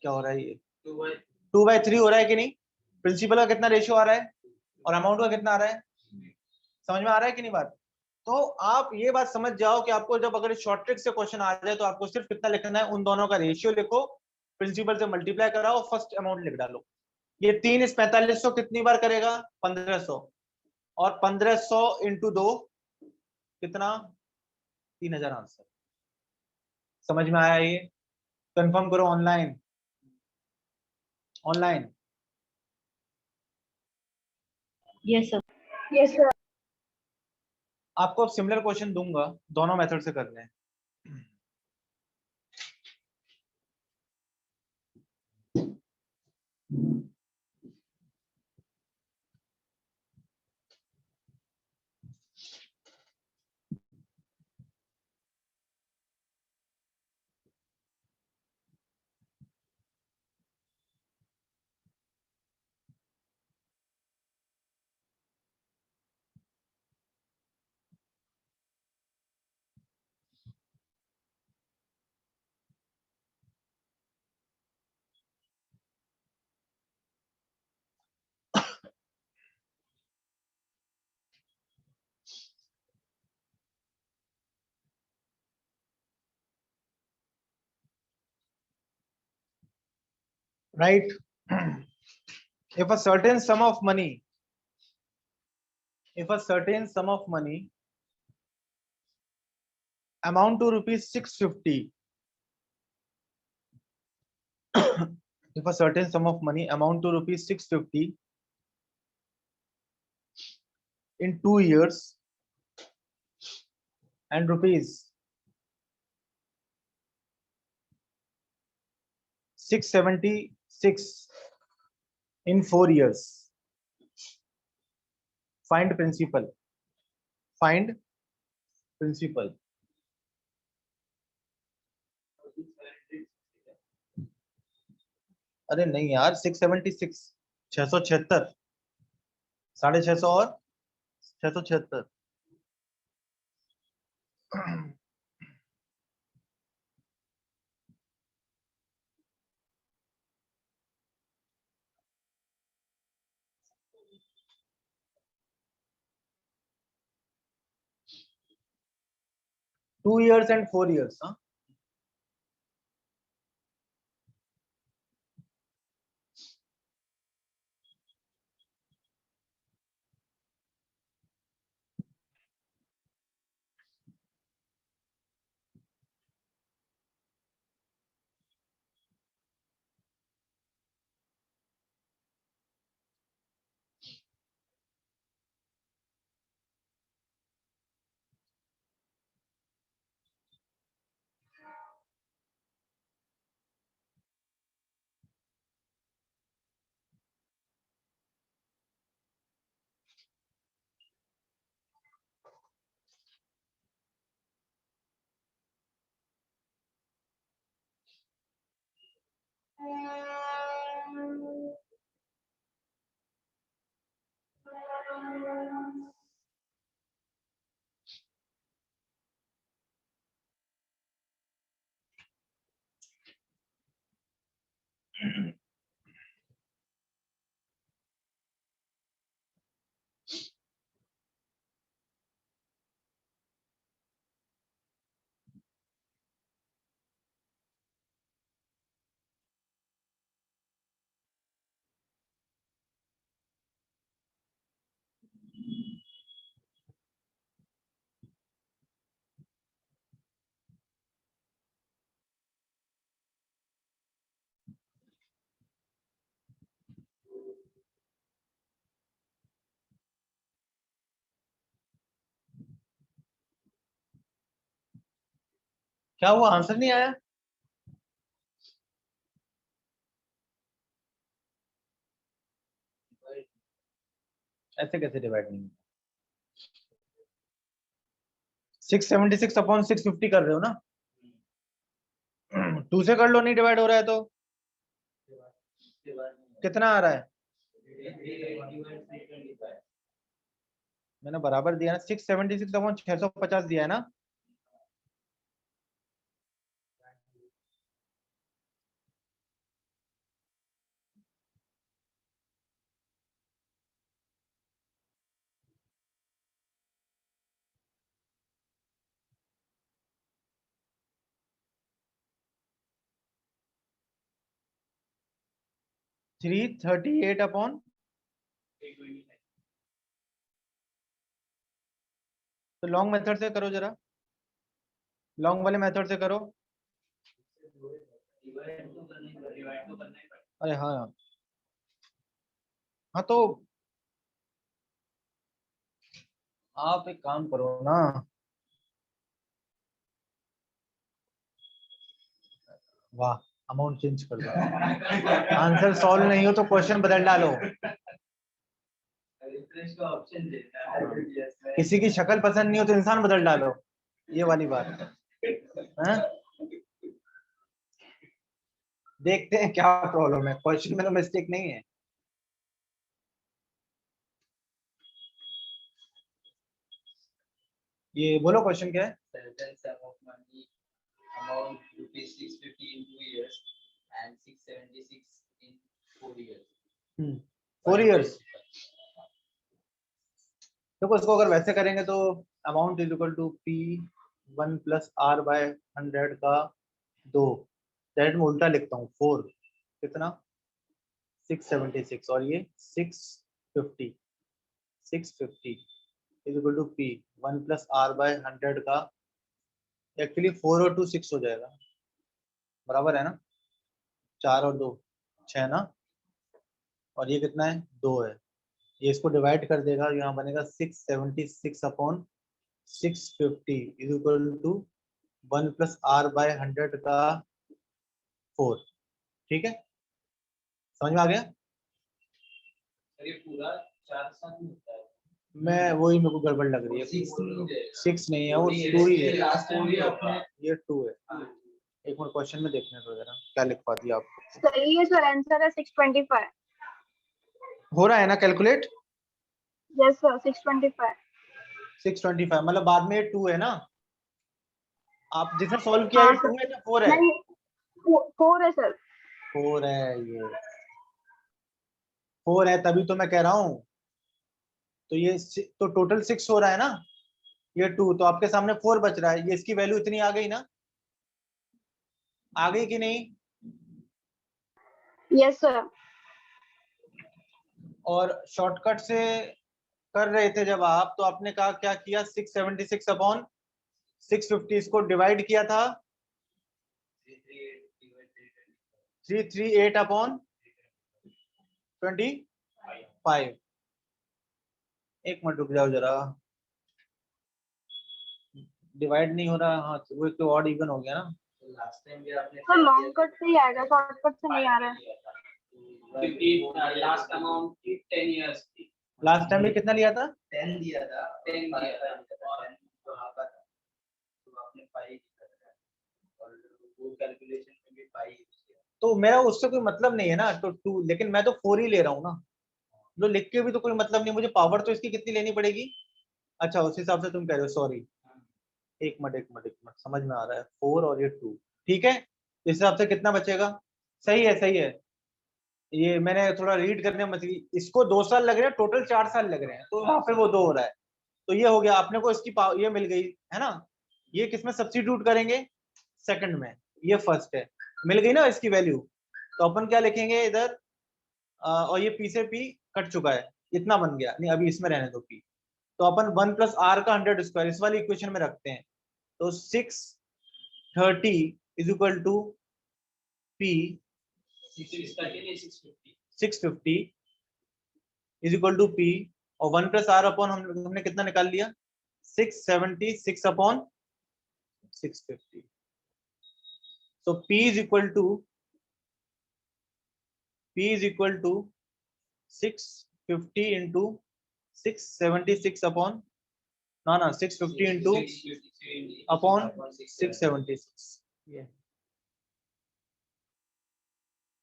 क्या हो रहा है ये? 2/3 हो रहा है कि नहीं? प्रिंसिपल का कितना रेशियो आ रहा है और अमाउंट का कितना आ रहा है? समझ में आ रहा है कि नहीं बात? तो आप ये बात समझ जाओ कि आपको जब अगर शॉर्ट ट्रिक से क्वेश्चन आ जाए तो आपको सिर्फ कितना लिखना है, उन दोनों का रेशियो लिखो, प्रिंसिपल से मल्टीप्लाई कराओ, फर्स्ट अमाउंट लिख डालो। ये 3 इस 4500 कितनी बार करेगा? 1500, और 1500 इंटू 2 कितना? 3000 आंसर। समझ में आया? ये कंफर्म करो online. Online yes sir. Yes, sir. आपको अब सिमिलर क्वेश्चन दूंगा, दोनों मेथड से करने हैं। Right? If a certain sum of money, if a certain sum of money amount to rupees 650, if a certain sum of money amount to rupees 650 in 2 years and rupees 676 in 4 years, find principal. Find principal. अरे नहीं यार, 676, 676, 650 और 676। 2 years and 4 years, huh? क्या हुआ, आंसर नहीं आया? ऐसे कैसे डिवाइड नहीं? 676 अपॉन 650 कर रहे हो ना? 2 से कर लो, नहीं डिवाइड हो रहा है तो कितना आ रहा है? मैंने बराबर दिया ना, 676 अपॉन 650 दिया है ना? 338 अपॉन तो लॉन्ग मेथड से करो जरा, लॉन्ग वाले मेथड से करो। अरे हाँ हाँ, तो आप एक काम करो ना, वाह, अमाउंट चेंज कर दो। आंसर सॉल्व नहीं हो तो क्वेश्चन बदल डालो। रिफ्रेश का ऑप्शन देता है। किसी की शक्ल पसंद नहीं हो तो इंसान बदल डालो, ये वाली बात है। देखते हैं क्या प्रॉब्लम है, क्वेश्चन में तो मिस्टेक नहीं है। ये बोलो क्वेश्चन क्या है। Certain sum of money amount rupees 650 in 2 years and 676 in 4 years. 4 years. देखो इसको अगर वैसे करेंगे तो amount is equal to P1 plus R by 100 का 2, डायरेक्ट में उल्टा लिखता हूँ 4 कितना 676 और ये 650 is equal to P1 plus R by 100 का, एक्चुअली 4 और 2 6 हो जाएगा, बराबर है ना, 4 और 2 6 ना, और ये कितना है 2 है, ये इसको डिवाइड कर देगा, यहाँ बनेगा 676 upon 650 is equal to 1 plus R by 100 का 4। ठीक है, समझ में आ गया। ये पूरा 4 साल में होता है। मैं वही, मेरे को गड़बड़ लग रही है, 6 नहीं है वो 2 ही है, लास्ट टाइम भी आपने ये 2 है। एक मिनट क्वेश्चन में देखने दो जरा क्या लिखवा दिया आपको। सही है सर, आंसर है 625। हो रहा है ना कैलकुलेट। Yes sir, 625। 625 मतलब बाद में 2 है ना, आप जिसने सॉल्व किया ये हाँ 2 सर, है या 4 है। नहीं 4 है सर। 4 है, ये 4 है तभी तो मैं कह रहा हूँ, तो ये तो टोटल 6 हो रहा है ना, ये 2 तो आपके सामने 4 बच रहा है, ये इसकी वैल्यू इतनी आ गई ना, आ गई कि नहीं। Yes sir. और शॉर्टकट से कर रहे थे जब आप, तो आपने कहा क्या किया, 676 अपॉन 650 इसको डिवाइड किया था 338 अपॉन 25। एक मिनट रुक जाओ जरा, डिवाइड नहीं हो रहा, हाँ वो एक तो ऑड इवन हो गया ना। लास्ट टाइम भी आपने सर लॉन्ग कट से ही आएगा, शॉर्टकट से नहीं आ रहा है। क्योंकि लास्ट अमाउंट की 10 इयर्स थी। लास्ट टाइम में कितना लिया था, 10 दिया था, 10 दिया था, और जो आपका था तो आपने 5 दिया था, और वो कैलकुलेशन में भी 5 यूज किया। तो मेरा उससे कोई मतलब नहीं है ना, तो 2, लेकिन मैं तो 4 ही ले रहा हूँ ना, जो लिख के भी तो कोई मतलब नहीं, मुझे पावर तो इसकी कितनी लेनी पड़ेगी। अच्छा उस हिसाब से तुम कह रहे हो, सॉरी, एक मिनट समझ में आ रहा है, 4 और ये 2, ठीक है, इस हिसाब से कितना बचेगा, सही है सही है। ये मैंने थोड़ा रीड करने में मतलब, इसको 2 साल लग रहे हैं, टोटल 4 साल लग रहे हैं, तो वहां पे वो 2 हो रहा है, तो ये हो गया अपने को, इसकी ये मिल गई है ना, ये किसमें सब्स्टिट्यूट करेंगे, सेकंड में, ये फर्स्ट है, मिल गई ना इसकी वैल्यू, तो अपन क्या लिखेंगे इधर, और ये पी से पी कट चुका है, इतना बन गया, नहीं अभी इसमें रहने दो पी, तो अपन 1 प्लस आर का 100 स्क्वायर इस वाली इक्वेशन में रखते हैं, तो 630 is equal to P 650 is equal to P, और 1 प्लस आर अपॉन हमने कितना निकाल लिया 676 upon 650, so p is equal to 650 into 676 upon, ना 650 into upon 676, ये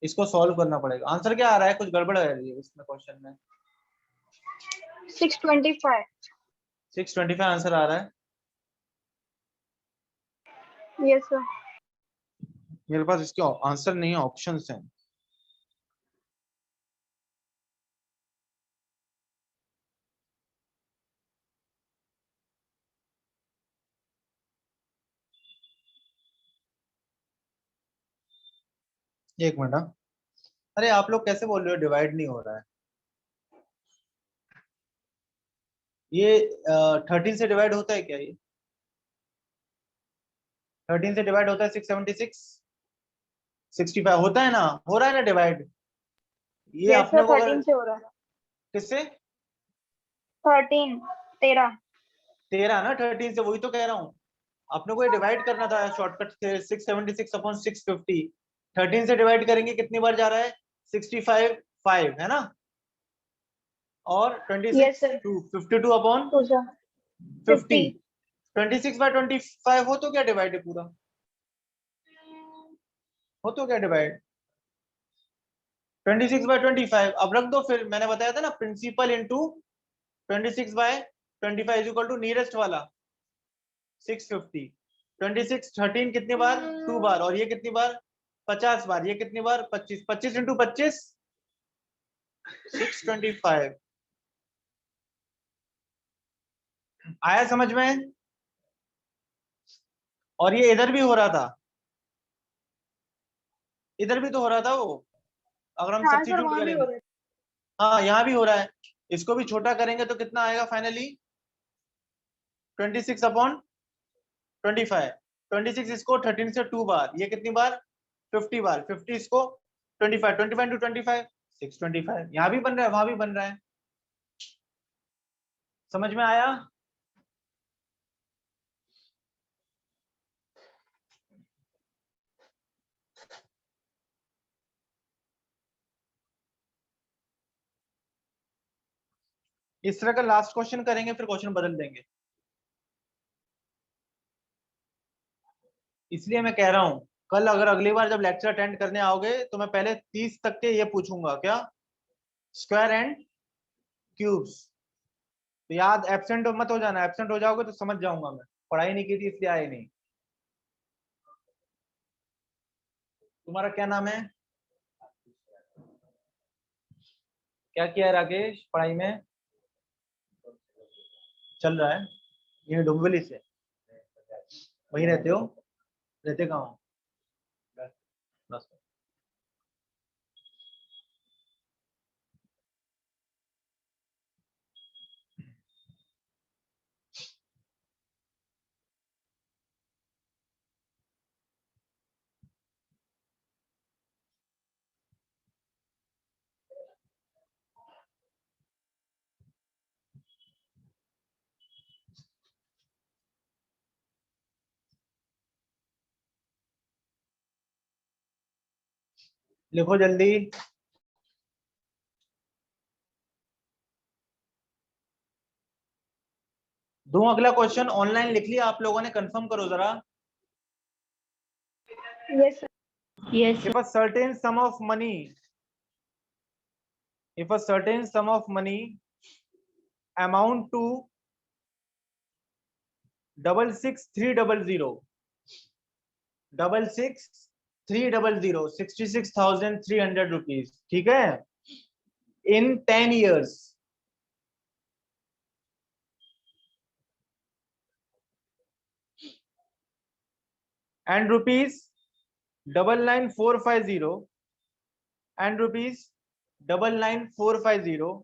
इसको सॉल्व करना पड़ेगा। आंसर क्या आ रहा है, कुछ गड़बड़ है इसमें क्वेश्चन में। 625। 625 आंसर आ रहा है। Yes sir. मेरे पास इसके आंसर नहीं है, ऑप्शंस हैं। एक मिनट, अरे आप लोग कैसे बोल रहे हो डिवाइड नहीं हो रहा है? ये 13 से डिवाइड होता है क्या? ये 13 से डिवाइड होता है 676, 65 होता है ना, हो रहा है ना डिवाइड? ये यस अपने सर, को 13 अगर से हो रहा है। किससे? 13 13 ना, 13 से, वही तो कह रहा हूँ। अपने को ये डिवाइड करना था शॉर्टकट से, 676 अपॉन 650। 13 से डिवाइड करेंगे कितनी बार जा रहा है? 65 5 है ना, और 26 यस सर, 2, 52 अपॉन 2 सर 50। 50। 26/25 हो तो क्या डिवाइड है पूरा? हो तो क्या डिवाइड? 26/25 अब रख दो फिर, मैंने बताया था ना principal into 26/25 is equal to nearest वाला 650। 26 13 कितनी बार? 2 बार, और ये कितनी बार? 50 बार। ये कितनी बार? 25। 25 इंटू 25 625। आया समझ में? और ये इधर भी हो रहा था, इधर भी तो हो रहा था वो, अगर हम हाँ सर, सब्स्टिट्यूट वहां भी हो करेंगे। रहा है। हाँ यहाँ भी हो रहा है। इसको भी छोटा करेंगे तो कितना आएगा फाइनली? 26 अपॉन 25। 26 इसको 13 से 2 बार, ये कितनी बार? 50 बार। 50 इसको 25, 25 इंटू 25 625। यहाँ भी बन रहा है, वहां भी बन रहा है। समझ में आया? इस तरह का लास्ट क्वेश्चन करेंगे, फिर क्वेश्चन बदल देंगे। इसलिए मैं कह रहा हूं, कल अगर अगली बार जब लेक्चर अटेंड करने आओगे तो मैं पहले 30 तक के ये पूछूंगा, क्या? Square and cubes. तो याद एब्सेंट मत हो जाना, एब्सेंट हो जाओगे तो समझ जाऊंगा मैं पढ़ाई नहीं की थी इसलिए आए नहीं। तुम्हारा क्या नाम है? क्या किया है राकेश पढ़ाई में? चल रहा है। ये डुंगली से वहीं रहते हो? रहते कहाँ हो? बस। लिखो जल्दी। दो अगला क्वेश्चन ऑनलाइन लिख लिया आप लोगों ने? कंफर्म करो जरा। Yes sir. Yes, if a certain sum of money if a certain sum of money amount to 66300 66300 66,300 rupees, ठीक है, इन 10 years, and rupees 99450 and rupees 99450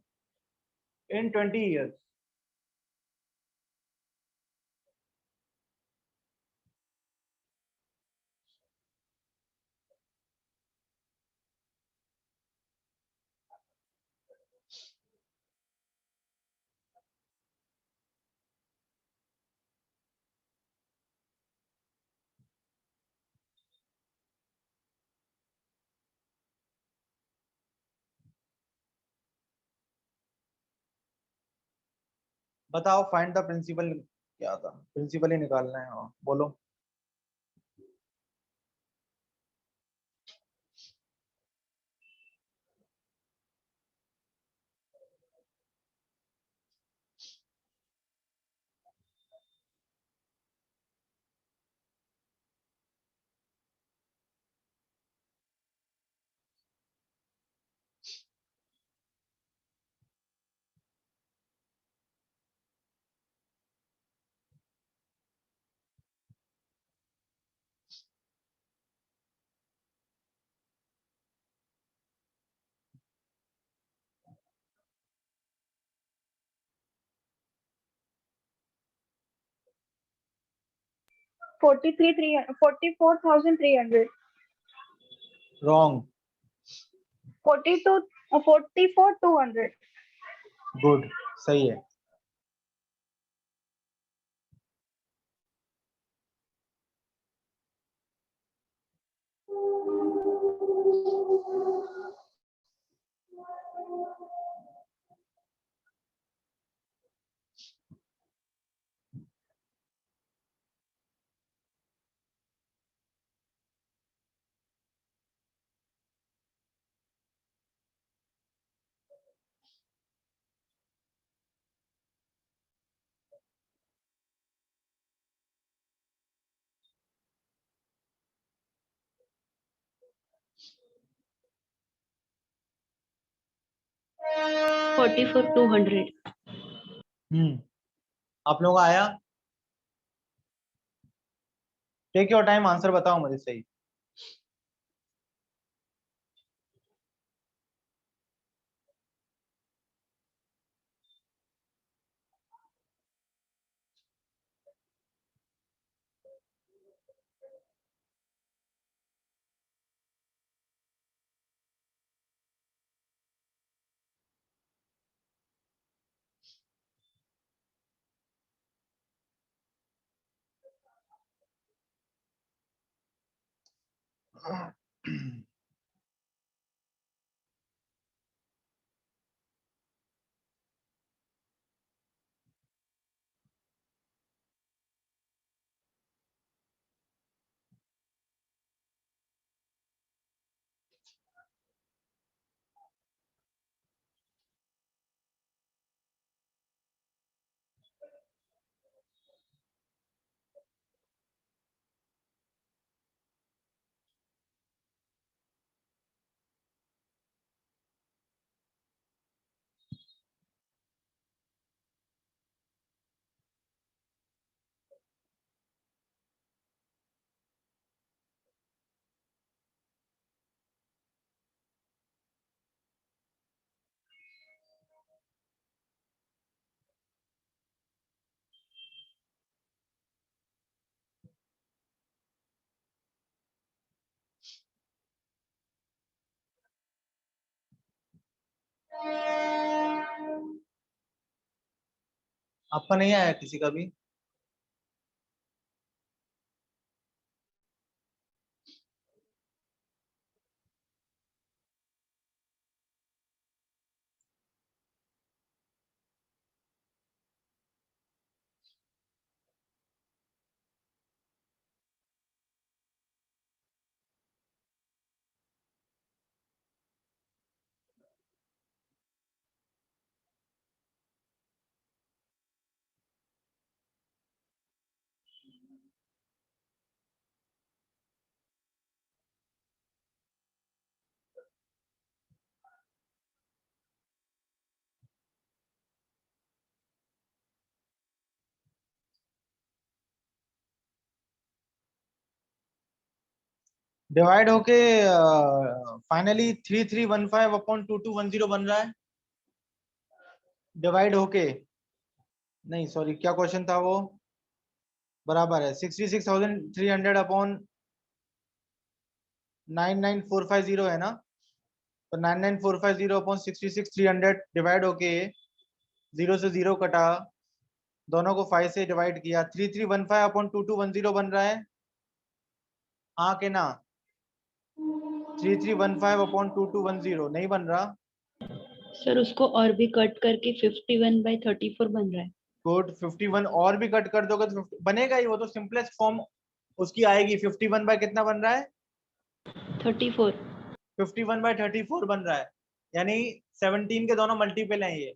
in 20 years। बताओ फाइंड द प्रिंसिपल। क्या था? प्रिंसिपल ही निकालना है, हाँ बोलो। 44,300. Wrong. 44,200. Good. सही है. Forty four 200. आप लोगों का आया? टेक योर टाइम, आंसर बताओ मुझे सही. आपका नहीं आया किसी का भी? डिवाइड होके फाइनली 3315 अपॉन 2210 बन रहा है. डिवाइड होके नहीं, सॉरी, क्या क्वेश्चन था वो? बराबर है 66,300 अपॉन 99450 है ना. तो 99450 अपॉन 66,300 डिवाइड होके 0 से 0 कटा, दोनों को 5 से डिवाइड किया, 3315 अपॉन 2210 बन रहा है. हाँ के ना? 3315 अपॉन 2210 नहीं बन रहा. सर उसको और भी कट करके 51/34 बन रहा है. गुड. 51 और भी कट कर दोगे तो 50 बनेगा ही. वो तो सिंपलेस्ट फॉर्म उसकी आएगी. 51 बाय कितना बन रहा है? 34. 51/34 बन रहा है. यानी 17 के दोनों मल्टीपल हैं ये.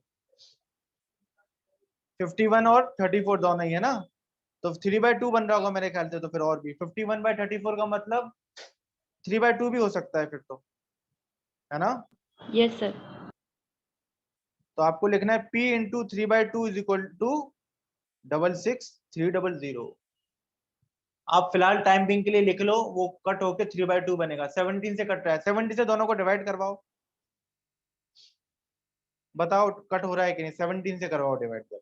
51 और 34 दोनों ही है ना. तो 3/2 बन रहा होगा मेरे ख्याल से. तो फिर और भी 51/34 का मतलब 3/2 भी हो सकता है फिर तो, है ना. Yes sir. तो आपको लिखना है P into 3/2 is equal to 66,300. आप फिलहाल टाइम बिंग के लिए लिख लो, वो कट होके 3/2 बनेगा. 17 से कट रहा है, 70 से दोनों को डिवाइड करवाओ. बताओ कट हो रहा है कि नहीं. 17 से करवाओ डिवाइड.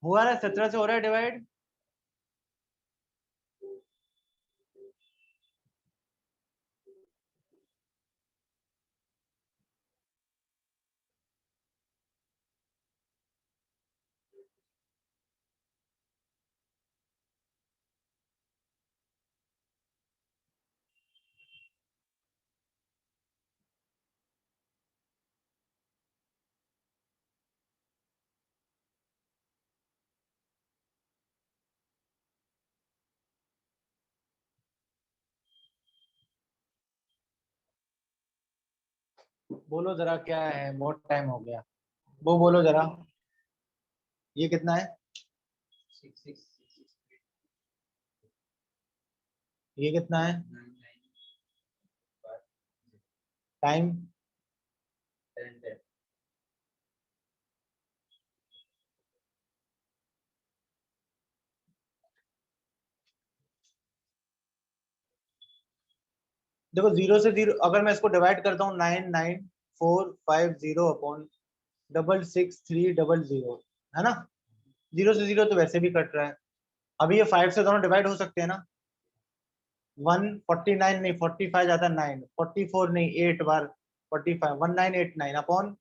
हुआ ना, 17 से हो रहा है डिवाइड। बोलो जरा क्या है, बहुत टाइम हो गया। वो बोलो जरा, ये कितना है? 6 6 6 ये कितना है? 9 9 5 टाइम 10 10 देखो, 0 से 0 अगर मैं इसको डिवाइड करता हूँ, 9 9 4 5 0 अपॉन 6 6 3 0 0, है ना? 0 से 0 तो वैसे भी कट रहा है। अभी ये 5 से दोनों डिवाइड हो सकते हैं ना? 149 नहीं, 45 जाता है 9, 44 नहीं 8 बार 45, 1989 अपॉन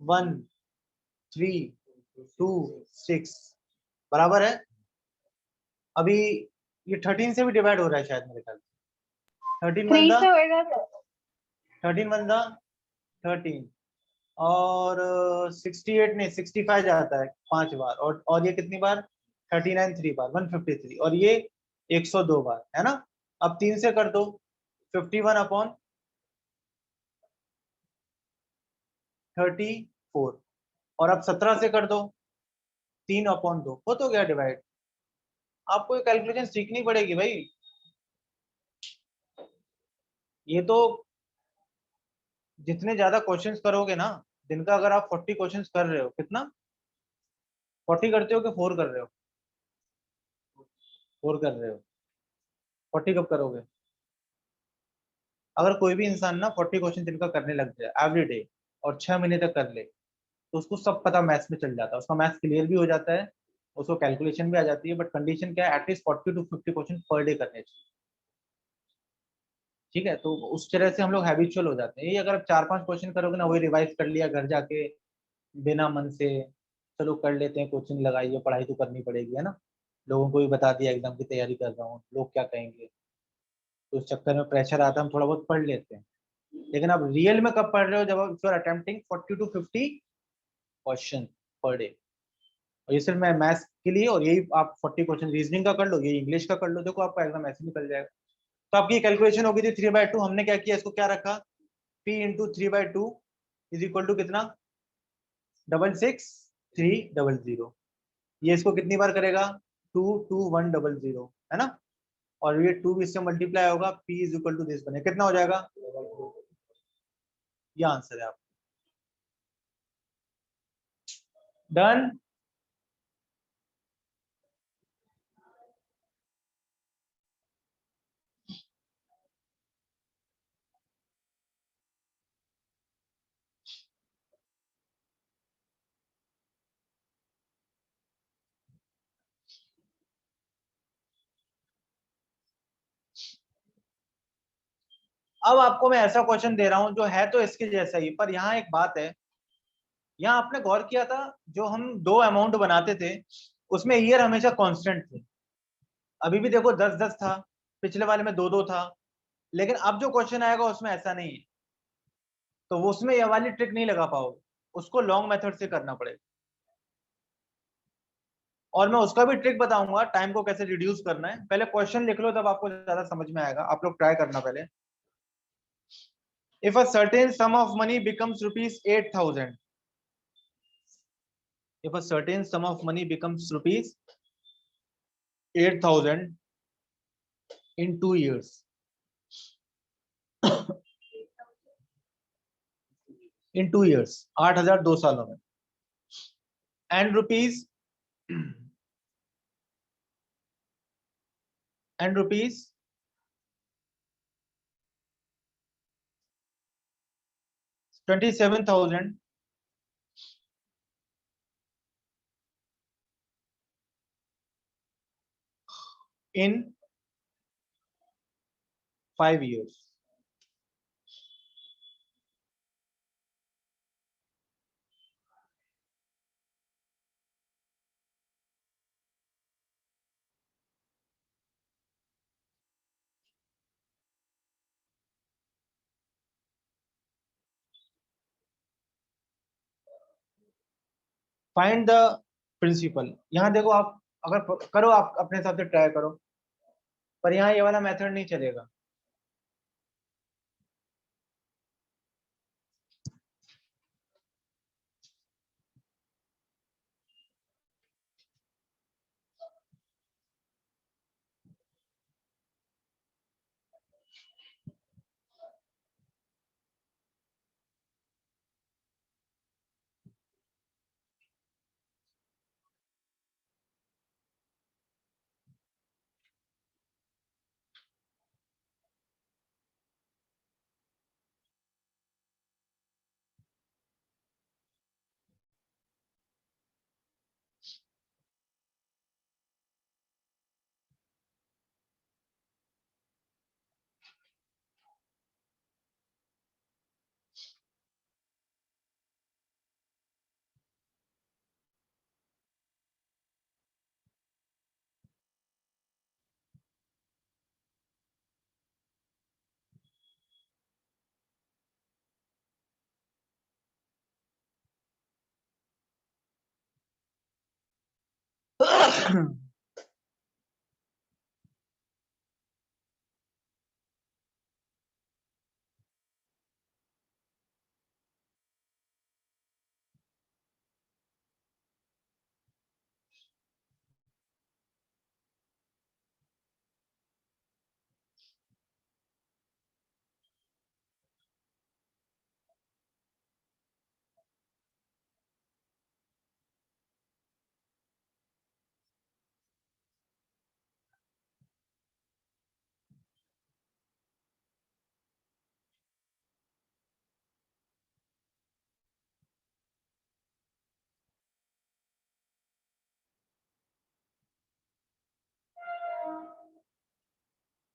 1326 बराबर है। अभी ये 13 से भी डिवाइड हो रहा है शायद, मेरे ख्याल से। 13 3 बंदा से होएगा तो 13 बंदा 13 और 68 नहीं 65 जाता है 5 बार, और ये कितनी बार? 39 3 बार 153, और ये 102 बार, है ना? अब 3 से कर दो, 51 अपॉन 34, और अब 17 से कर दो, 3 अपॉन 2, हो तो गया डिवाइड। आपको ये कैलकुलेशन सीखनी पड़ेगी भाई। ये तो जितने ज्यादा क्वेश्चंस करोगे ना, दिन का अगर आप 40 क्वेश्चंस कर रहे हो, कितना 40 करते हो कि 4 कर रहे हो? 4 कर रहे हो। 40 कब करोगे? अगर कोई भी इंसान ना 40 क्वेश्चन दिन का करने लग जाए एवरी डे, और 6 महीने तक कर ले, तो उसको सब पता मैथ्स में चल जाता है, उसका मैथ्स क्लियर भी हो जाता है, उसको कैलकुलेशन भी आ जाती है। बट कंडीशन क्या है? At least 40 to 50 question per day करने चाहिए। ठीक है, तो उस तरह से हम लोग हैबिचुअल हो जाते हैं। ये अगर आप 4 5 क्वेश्चन करोगे ना, वही रिवाइज कर लिया घर जाके बिना मन से, चलो कर लेते हैं, कोचिंग लगाइए, पढ़ाई तो करनी पड़ेगी, है ना? लोगों को भी बता दिया एग्जाम की तैयारी कर रहा हूँ, लोग क्या कहेंगे, तो उस चक्कर में प्रेशर आता है, हम थोड़ा बहुत पढ़ लेते हैं। लेकिन आप रियल में कब पढ़ रहे हो? जब आप you are attempting 40 to 50 question per day. और ये सिर्फ मैं मैथ्स के लिए, और यही आप 40 क्वेश्चन रीजनिंग का कर लो, ये इंग्लिश का कर लो, देखो आपका एग्जाम ऐसे निकल जाएगा। तो आपकी कैलकुलेशन होगी थी 3/2, हमने क्या किया, इसको क्या रखा, p into 3/2 is equal to कितना? 66 300। ये इसको कितनी बार करेगा? 2 2 1 0 0, है ना? और ये 2 भी इससे मल्टीप्लाई होगा, p is equal to this बने, कितना हो जाएगा? ये आंसर है आप। डन। अब आपको मैं ऐसा क्वेश्चन दे रहा हूं जो है तो इसके जैसा ही, पर यहाँ एक बात है। यहाँ आपने गौर किया था, जो हम दो अमाउंट बनाते थे, उसमें ईयर हमेशा कांस्टेंट थे। अभी भी देखो 10 10 था, पिछले वाले में 2 2 था। लेकिन अब जो क्वेश्चन आएगा उसमें ऐसा नहीं है, तो वो उसमें ये वाली ट्रिक नहीं लगा पाओगे, उसको लॉन्ग मेथड से करना पड़ेगा। और मैं उसका भी ट्रिक बताऊंगा, टाइम को कैसे रिड्यूस करना है। पहले क्वेश्चन लिख लो, तब आपको ज्यादा समझ में आएगा। आप लोग ट्राई करना पहले। If a certain sum of money becomes rupees 8,000, if a certain sum of money becomes rupees 8,000 in 2 years, in 2 years 8,000 2 सालों में, and rupees and rupees 27,000 in 5 years. Find the principal. यहाँ देखो, आप अगर करो, आप अपने हिसाब से ट्राई करो, पर यहाँ ये वाला मेथड नहीं चलेगा।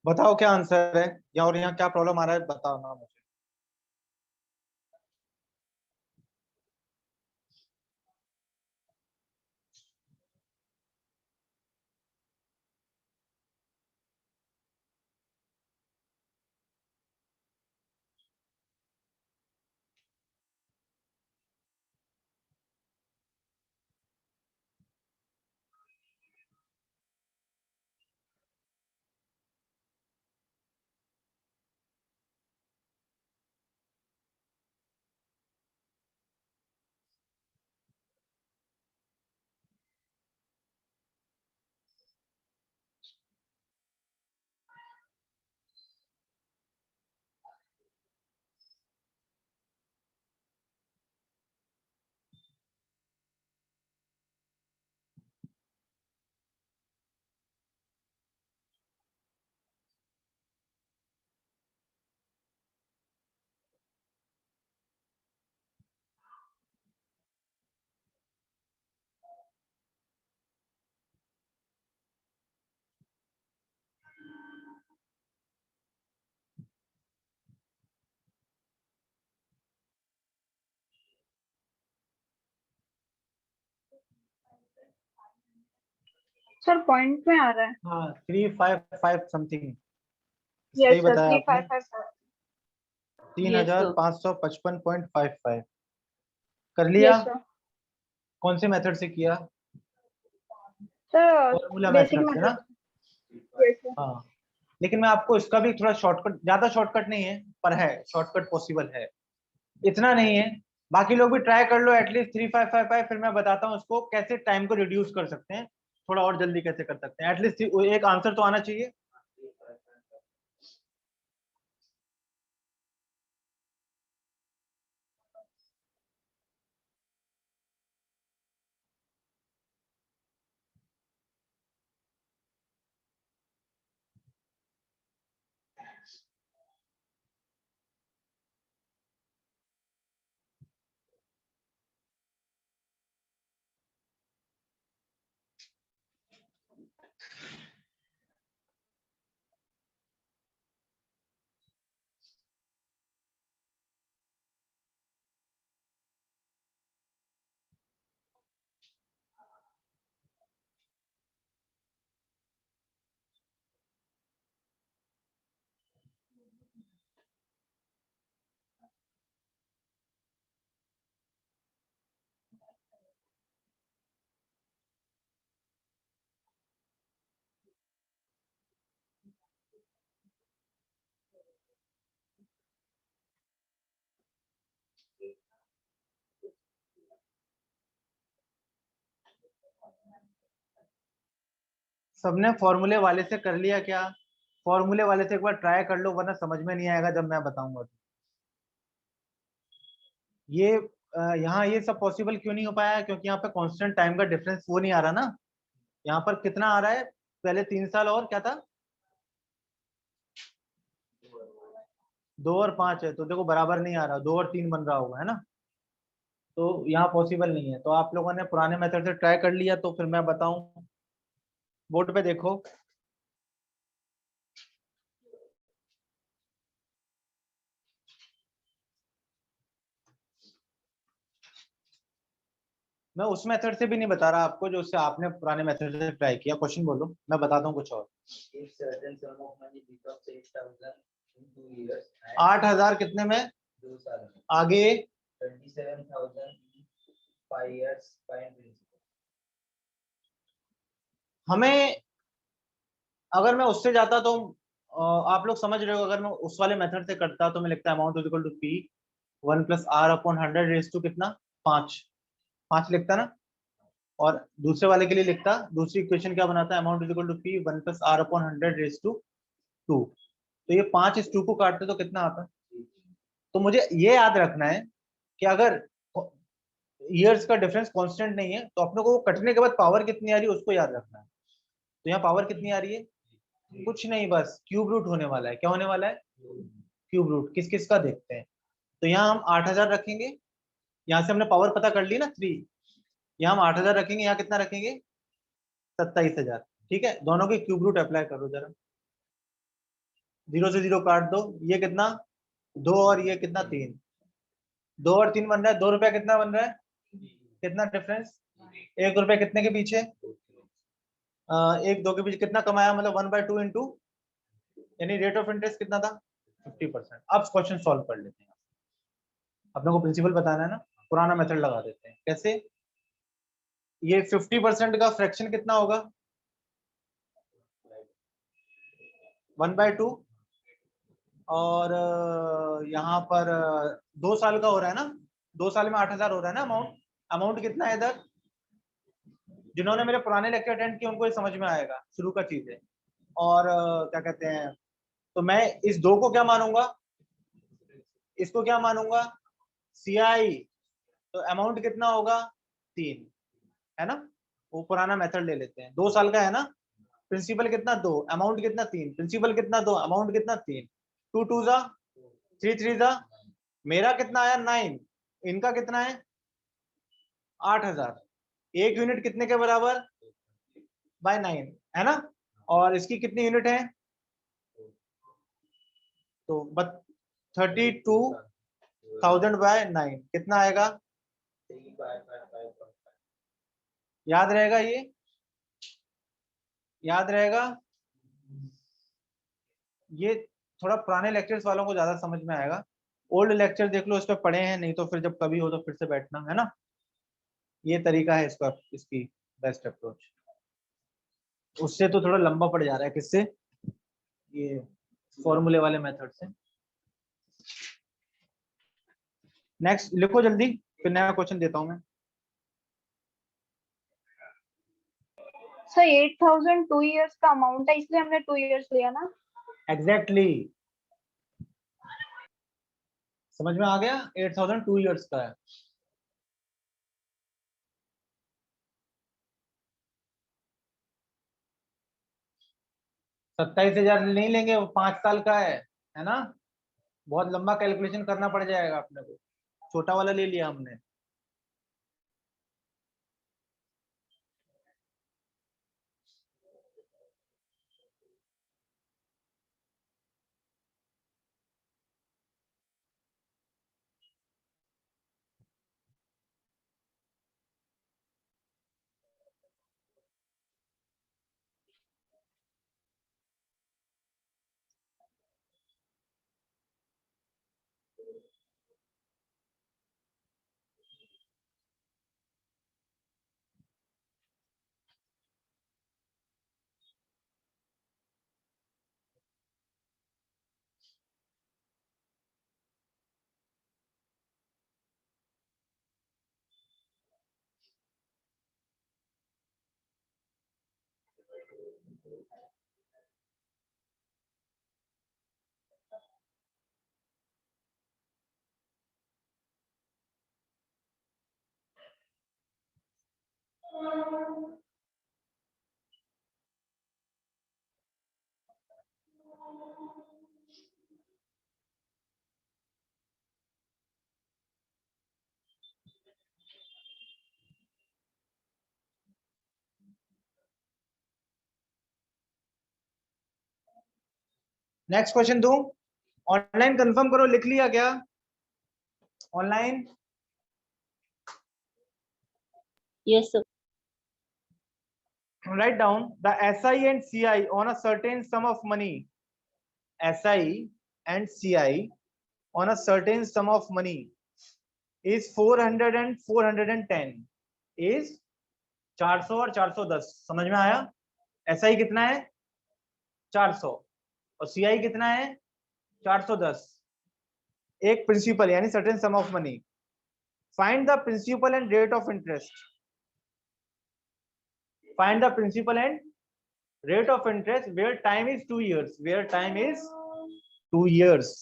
बताओ क्या आंसर है, या और यहाँ क्या प्रॉब्लम आ रहा है, बताओ ना मुझे। सर पॉइंट में आ रहा है। हाँ, 355 समथिंग, यस सही सर, बताया आपने। 355। 3555.55 कर लिया। Yes sir. कौन से मेथड से किया? सर फॉर्मूला बेसिक मेथड से ना। मेथड। Yes sir. हाँ, लेकिन मैं आपको इसका भी थोड़ा शॉर्टकट, ज्यादा शॉर्टकट नहीं है पर है, शॉर्टकट पॉसिबल है, इतना नहीं है। बाकी लोग भी ट्राई कर लो एटलीस्ट 3555, फिर मैं बताता हूँ उसको कैसे टाइम को रिड्यूस कर सकते हैं, थोड़ा और जल्दी कैसे कर सकते हैं। एटलीस्ट एक आंसर तो आना चाहिए। सबने फॉर्मूले वाले से कर लिया क्या? फॉर्मूले वाले से एक बार ट्राई कर लो, वरना समझ में नहीं आएगा जब मैं बताऊंगा तो। ये यहाँ ये सब पॉसिबल क्यों नहीं हो पाया? क्योंकि यहाँ पे कांस्टेंट टाइम का डिफरेंस वो नहीं आ रहा ना। यहाँ पर कितना आ रहा है? पहले 3 साल और क्या था? 2 और 5 है, तो देखो बराबर नहीं आ रहा, 2 और 3 बन रहा होगा, है ना। तो यहाँ पॉसिबल नहीं है। तो आप लोगों ने पुराने मेथड से ट्राई कर लिया, तो फिर मैं बताऊं। बोर्ड पे देखो, मैं उस मेथड से भी नहीं बता रहा आपको जो उससे आपने पुराने मेथड से ट्राई किया। क्वेश्चन बोलो, मैं बताता हूँ कुछ और। If certain sum of money becomes 8,000 in 2 years and 8,000 कितने में? 2 साल में, आगे 27,000 in 5 years, find principal. हमें, अगर मैं उससे जाता तो आप लोग समझ रहे हो, अगर मैं उस वाले मेथड से करता तो मैं लिखता amount is equal to P 1 + r/100 raise to कितना? 5 लिखता ना। और दूसरे वाले के लिए लिखता, दूसरी इक्वेशन क्या बनाता है? Amount is equal to P 1 + r/100 raise to 2। तो ये 5 इस 2 को काटते तो कितना आता है? तो मुझे ये याद रखना है कि अगर ईयर्स का डिफरेंस कांस्टेंट नहीं है तो अपने को वो कटने के बाद पावर कितनी आ रही है उसको याद रखना है। तो यहाँ पावर कितनी आ रही है? कुछ नहीं, बस क्यूब रूट होने वाला है। क्या होने वाला है? Cube root. किस किस का देखते हैं। तो यहाँ हम 8,000 रखेंगे, यहाँ से हमने पावर पता कर ली ना 3। यहाँ हम 8,000 रखेंगे, यहाँ कितना रखेंगे? 27,000। ठीक है, दोनों के क्यूब रूट अप्लाई करो जरा। 0 से 0 काट दो, ये कितना? 2 और ये कितना? 3। 2 और 3 बन रहा है, 2 रुपया कितना बन रहा है? कितना डिफरेंस? 1 रुपया कितने के पीछे? 1 2 के पीछे कितना कमाया? मतलब 1/2 इंटू, यानी रेट ऑफ इंटरेस्ट कितना था? 50%। अब क्वेश्चन सॉल्व कर लेते हैं। अपने को प्रिंसिपल बताना है ना, पुराना मेथड लगा देते हैं। कैसे? ये 50% का फ्रैक्शन कितना होगा? 1/2। और यहाँ पर 2 साल का हो रहा है ना, 2 साल में 8,000 हो रहा है ना अमाउंट। अमाउंट कितना है इधर? जिन्होंने मेरे पुराने लेक्चर अटेंड किए उनको ये समझ में आएगा, शुरू का चीज है। और क्या कहते हैं, तो मैं इस 2 को क्या मानूंगा? इसको क्या मानूंगा? CI। तो अमाउंट कितना होगा? 3, है ना। वो पुराना मेथड ले लेते हैं, 2 साल का है ना। प्रिंसिपल कितना? 2, अमाउंट कितना? 3। प्रिंसिपल कितना? 2, अमाउंट कितना? 3। 2 2 जा, 3 3 जा। मेरा कितना आया? 9। इनका कितना है? 8,000। 1 यूनिट कितने के बराबर? बाय 9, है ना। और इसकी कितनी यूनिट है? तो 32,000 बाय 9 कितना आएगा? 3,555.5. याद रहेगा ये? याद रहेगा? ये थोड़ा पुराने लेक्चर्स वालों को ज्यादा समझ में आएगा। ओल्ड लेक्चर देख लो, इस पे पढ़े हैं, नहीं तो फिर जब कभी हो तो फिर से बैठना, है ना। ये तरीका है इसका, इसकी बेस्ट अप्रोच। उससे तो थोड़ा लंबा पड़ जा रहा है। किससे? ये फॉर्मूले वाले मेथड से। नेक्स्ट लिखो जल्दी, फिर नया क्वेश्चन देता हूं मैं। सर 8,000 2 इयर्स का अमाउंट है, इसलिए हमने 2 इयर्स लिया ना। एग्जैक्टली समझ में आ गया। 8,000 2 इयर्स का है। सत्ताईस हजार नहीं लेंगे, वो 5 साल का है ना। बहुत लंबा कैलकुलेशन करना पड़ जाएगा अपने को। छोटा वाला ले लिया हमने। नेक्स्ट क्वेश्चन दूं? ऑनलाइन कंफर्म करो, लिख लिया क्या online? Yes, sir. Write down the SI and CI on a certain sum of money. SI and CI on a certain sum of money is 400 and 410 is 400 और 410. समझ में आया? SI कितना है? 400 और CI कितना है? 410. एक प्रिंसिपल यानी certain sum of money. Find the principal and rate of interest. Find the principal and rate of interest where time is 2 years. Where time is 2 years.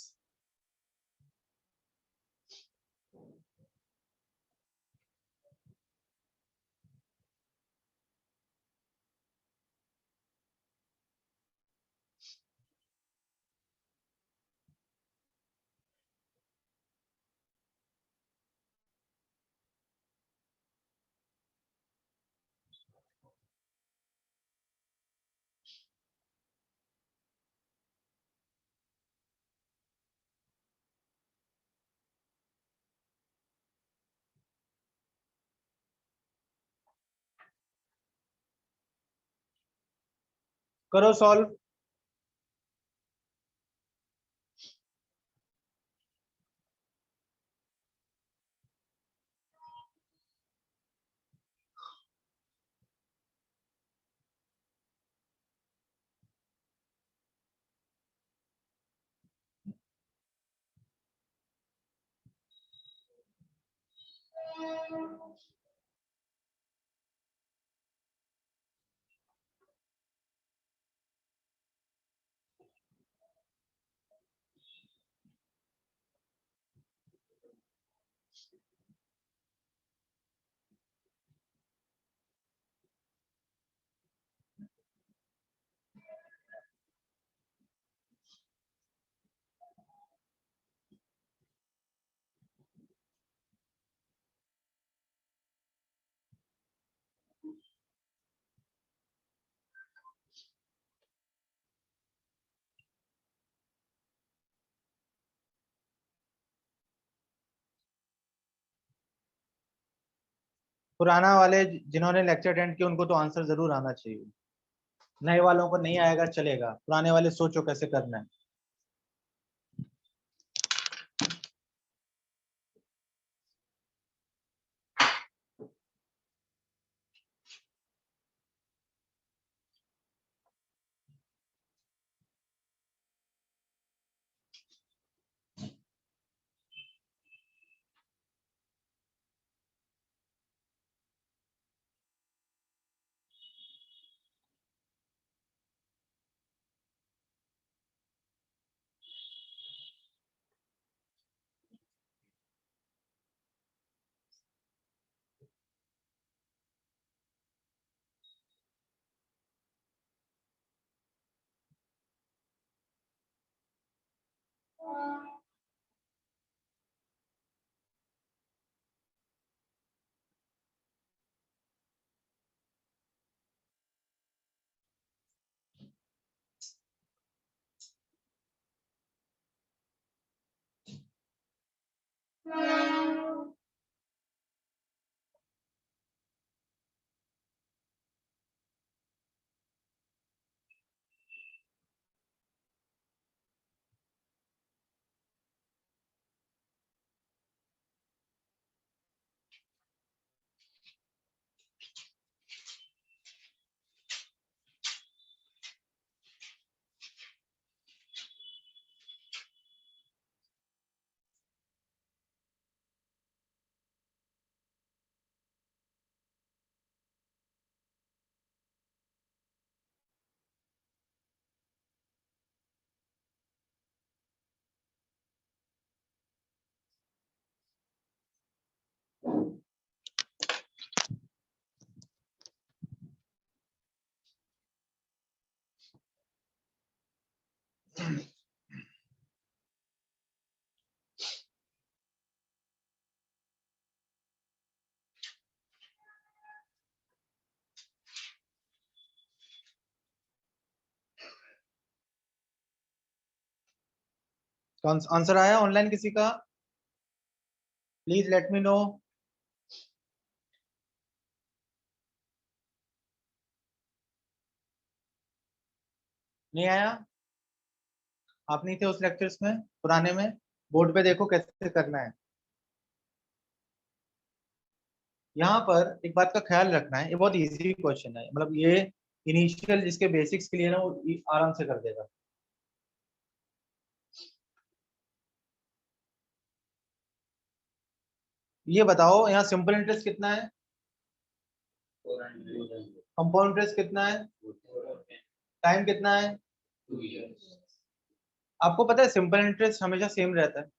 करो सॉल्व. पुराना वाले जिन्होंने लेक्चर अटेंड किया उनको तो आंसर जरूर आना चाहिए. नए वालों को नहीं आएगा चलेगा. पुराने वाले सोचो कैसे करना है. आंसर आया ऑनलाइन किसी का? Please let me know. नहीं आया? आप नहीं थे उस लेक्चर्स में पुराने में? बोर्ड पे देखो कैसे करना है। यहाँ पर एक बात का ख्याल रखना है, ये बहुत इजी क्वेश्चन है, मतलब ये इनिशियल जिसके बेसिक्स क्लियर है वो आराम से कर देगा। ये बताओ यहाँ सिंपल इंटरेस्ट कितना है, 400 कंपाउंड इंटरेस्ट कितना है, टाइम कितना है? 2 years. आपको पता है सिंपल इंटरेस्ट हमेशा सेम रहता है।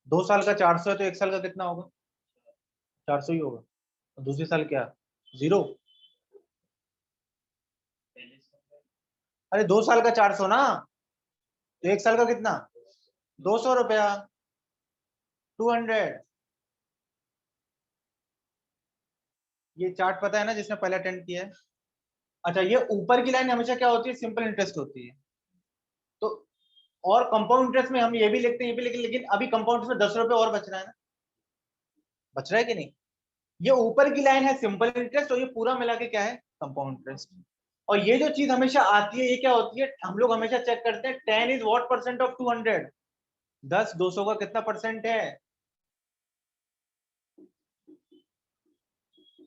2 साल का 400 है तो 1 साल का कितना होगा? 400 ही होगा। और दूसरे साल क्या? 0। अरे 2 साल का 400 ना, तो 1 साल का कितना? 200 रुपया, 200। ये चार्ट पता है ना जिसने पहले अटेंड किया है? अच्छा, ये ऊपर की लाइन हमेशा क्या होती है? सिंपल इंटरेस्ट होती है। तो और कंपाउंड इंटरेस्ट में हम ये भी लिखते हैं, ये भी लिखते हैं, लेकिन अभी कंपाउंड में 10 रुपए और बच रहा है ना, बच रहा है कि नहीं? ये ऊपर की लाइन है सिंपल इंटरेस्ट और ये पूरा मिला के क्या है? Compound interest. और ये जो चीज हमेशा आती है ये क्या होती है? हम लोग हमेशा चेक करते हैं 10 इज व्हाट परसेंट ऑफ 200। 10 200 का कितना परसेंट है?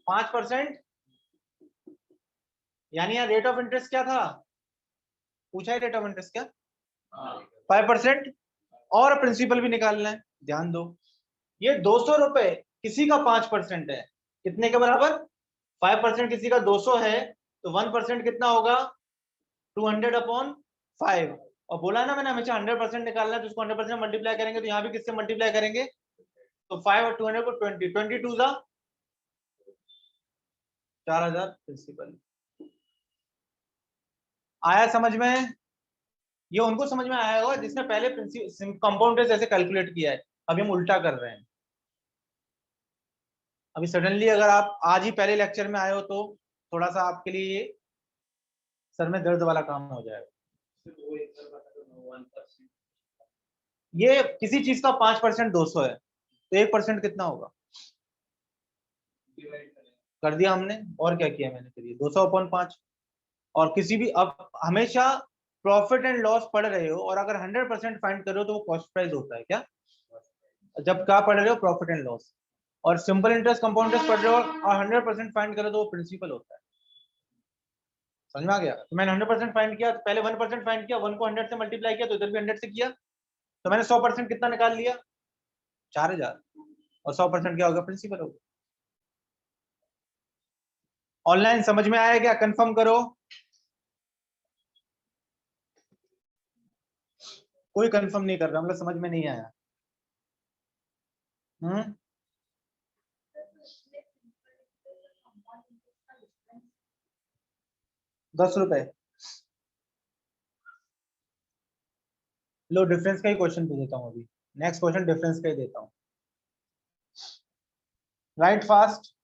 5%। यानी यहाँ रेट ऑफ इंटरेस्ट क्या था? पूछा है रेट ऑफ इंटरेस्ट क्या? 5%। और प्रिंसिपल भी निकालना है, ध्यान दो। ये 200 रुपए किसी का 5% है, कितने के बराबर? 5% किसी का 200 है, तो 1% कितना होगा? 200/5। और बोला है ना मैंने हमेशा 100% निकालना है, तो उसको 100% मल्टीप्लाई करेंगे, तो यहाँ भी किससे मल्टीप्लाई करेंगे? तो 5 और 200 को 20, 22 जा 4000 प्रिंसिपल। आया समझ में? ये उनको समझ में आया होगा जिसने पहले कंपाउंड इंटरेस्ट ऐसे कैलकुलेट किया है। अभी हम उल्टा कर रहे हैं। अभी सडनली अगर आप आज ही पहले लेक्चर में आए हो तो थोड़ा सा आपके लिए ये सर में दर्द वाला काम हो जाएगा। ये किसी चीज का 5% 200 है, तो 1% कितना होगा? कर दिया हमने, और क्या किया मैंने? फिर ये 200/5। और किसी भी, अब हमेशा प्रॉफिट एंड लॉस पढ़ रहे हो और अगर 100% फाइंड कर रहे हो तो वो कॉस्ट प्राइस होता है क्या? जब क्या पढ़ रहे हो? Profit and loss. और सिंपल इंटरेस्ट कंपाउंड इंटरेस्ट पढ़ रहे हो और 100% फाइंड करो तो वो प्रिंसिपल होता है। समझ में आ गया? तो मैंने 100% फाइंड किया, तो पहले 1% फाइंड किया, 1 को 100 से मल्टीप्लाई किया, तो इधर भी 100 से किया, तो मैंने 100% कितना निकाल लिया? 4000। और 100% क्या होगा? प्रिंसिपल होगा। ऑनलाइन समझ में आया क्या? कंफर्म करो। कोई कंफर्म नहीं कर रहा, मतलब समझ में नहीं आया। 10 रुपए। लो डिफरेंस का ही क्वेश्चन पूछ देता हूँ अभी। नेक्स्ट क्वेश्चन डिफरेंस का ही देता हूँ। Right fast.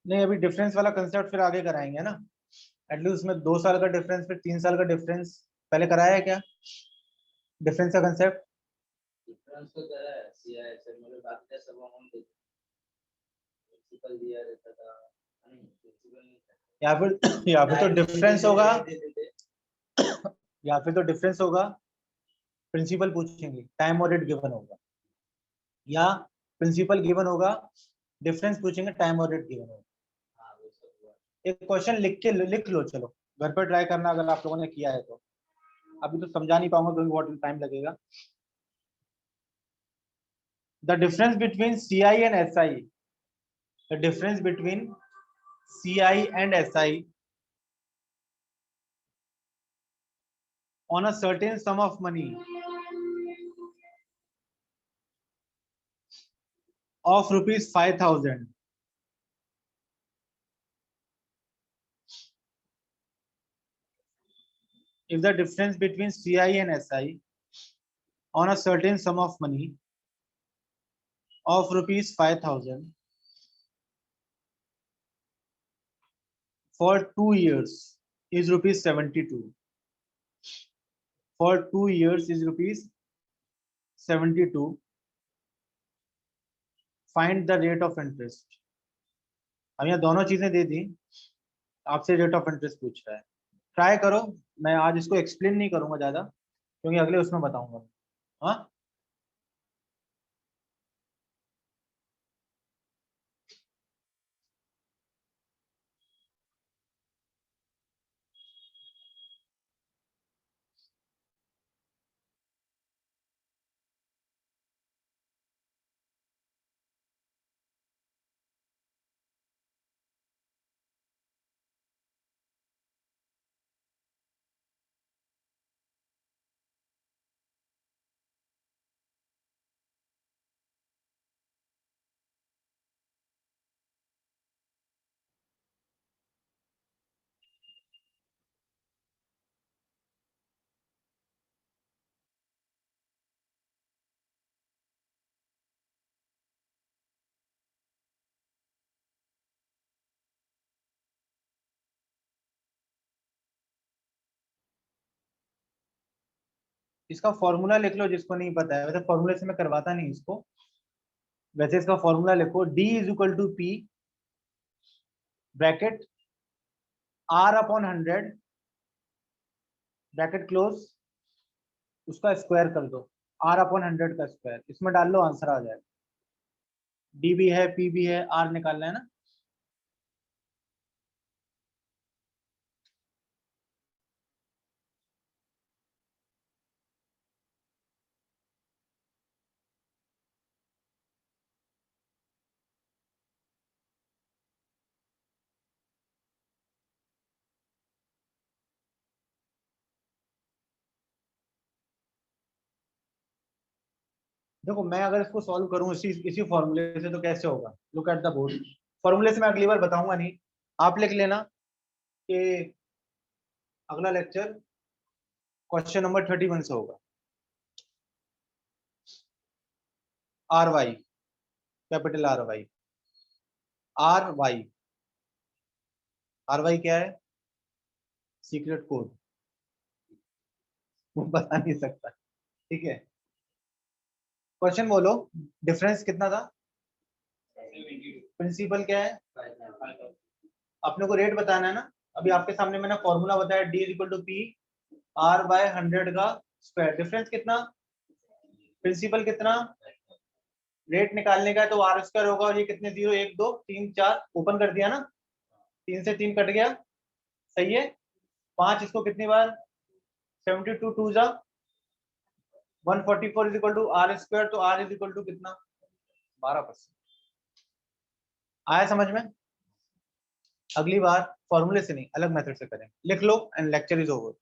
नहीं, अभी डिफरेंस वाला कंसेप्ट फिर आगे कराएंगे ना। एटलीस्ट उसमें 2 साल का डिफरेंस फिर 3 साल का डिफरेंस पहले कराया है क्या? डिफरेंस का कंसेप्ट डिफरेंस तो करा है सीआई से, मुझे बात है सब अमाउंट प्रिंसिपल दिया रहता था, नहीं प्रिंसिपल नहीं था, या फिर तो डिफरेंस होगा, या फिर तो डिफरेंस होगा, प्रिंसिपल पूछेंगे, टाइम और रेट गिवन होगा, या प्रिंसिपल गिवन होगा, डिफरेंस पूछेंगे, टाइम और रेट गिवन होगा। हाँ वो सब हुआ। एक क्वेश्चन लिख लो, चलो घर पर ट्राई करना अगर आप लोगों ने किया है तो। अभी तो समझा नहीं पाऊंगा क्योंकि बहुत टाइम लगेगा। The difference between CI and SI, the difference between CI and SI on a certain sum of money of ₹5,000. If the difference between CI and SI on a certain sum of money of ₹5,000 for 2 years is rupees 72. For 2 years is rupees 72. Find the rate of interest. हम यहाँ दोनों चीजें दे दी, आपसे रेट ऑफ इंटरेस्ट पूछ रहा है. ट्राई करो. मैं आज इसको एक्सप्लेन नहीं करूंगा ज्यादा, क्योंकि अगले उसमें बताऊंगा. हाँ, इसका फॉर्मूला लिख लो जिसको नहीं पता है. वैसे फॉर्मूले से मैं करवाता नहीं इसको. वैसे इसका फॉर्मूला लिखो, D is equal to P bracket R upon 100 bracket close, उसका स्क्वायर कर दो. R अपॉन 100 का स्क्वायर, इसमें डाल लो, आंसर आ जाएगा. D भी है, P भी है, R निकालना है ना. देखो मैं अगर इसको सॉल्व करूं इसी फॉर्मूले से तो कैसे होगा. Look at the board. फॉर्मूले से मैं अगली बार बताऊंगा नहीं, आप लिख लेना कि अगला लेक्चर क्वेश्चन नंबर 31 से होगा. RY, capital RY. RY क्या है? सीक्रेट कोड, वो बता नहीं सकता. ठीक है, क्वेश्चन बोलो. डिफरेंस कितना था? प्रिंसिपल क्या है? अपने को रेट बताना है ना. अभी आपके सामने मैंने फॉर्मूला बताया, D is equal to P R by 100 का स्क्वायर. डिफरेंस कितना? प्रिंसिपल कितना? रेट निकालने का है तो आर स्क्वायर होगा. और ये कितने जीरो, 1 2 3 4, ओपन कर दिया ना, 3 से 3 कट गया. सही है. 5 इसको कितनी बार, 72 2 जा 144 is equal to r square. तो आर इज इक्वल टू कितना? 12%. आया समझ में? अगली बार फॉर्मूले से नहीं, अलग मेथड से करें. लिख लो एंड लेक्चर इज ओवर.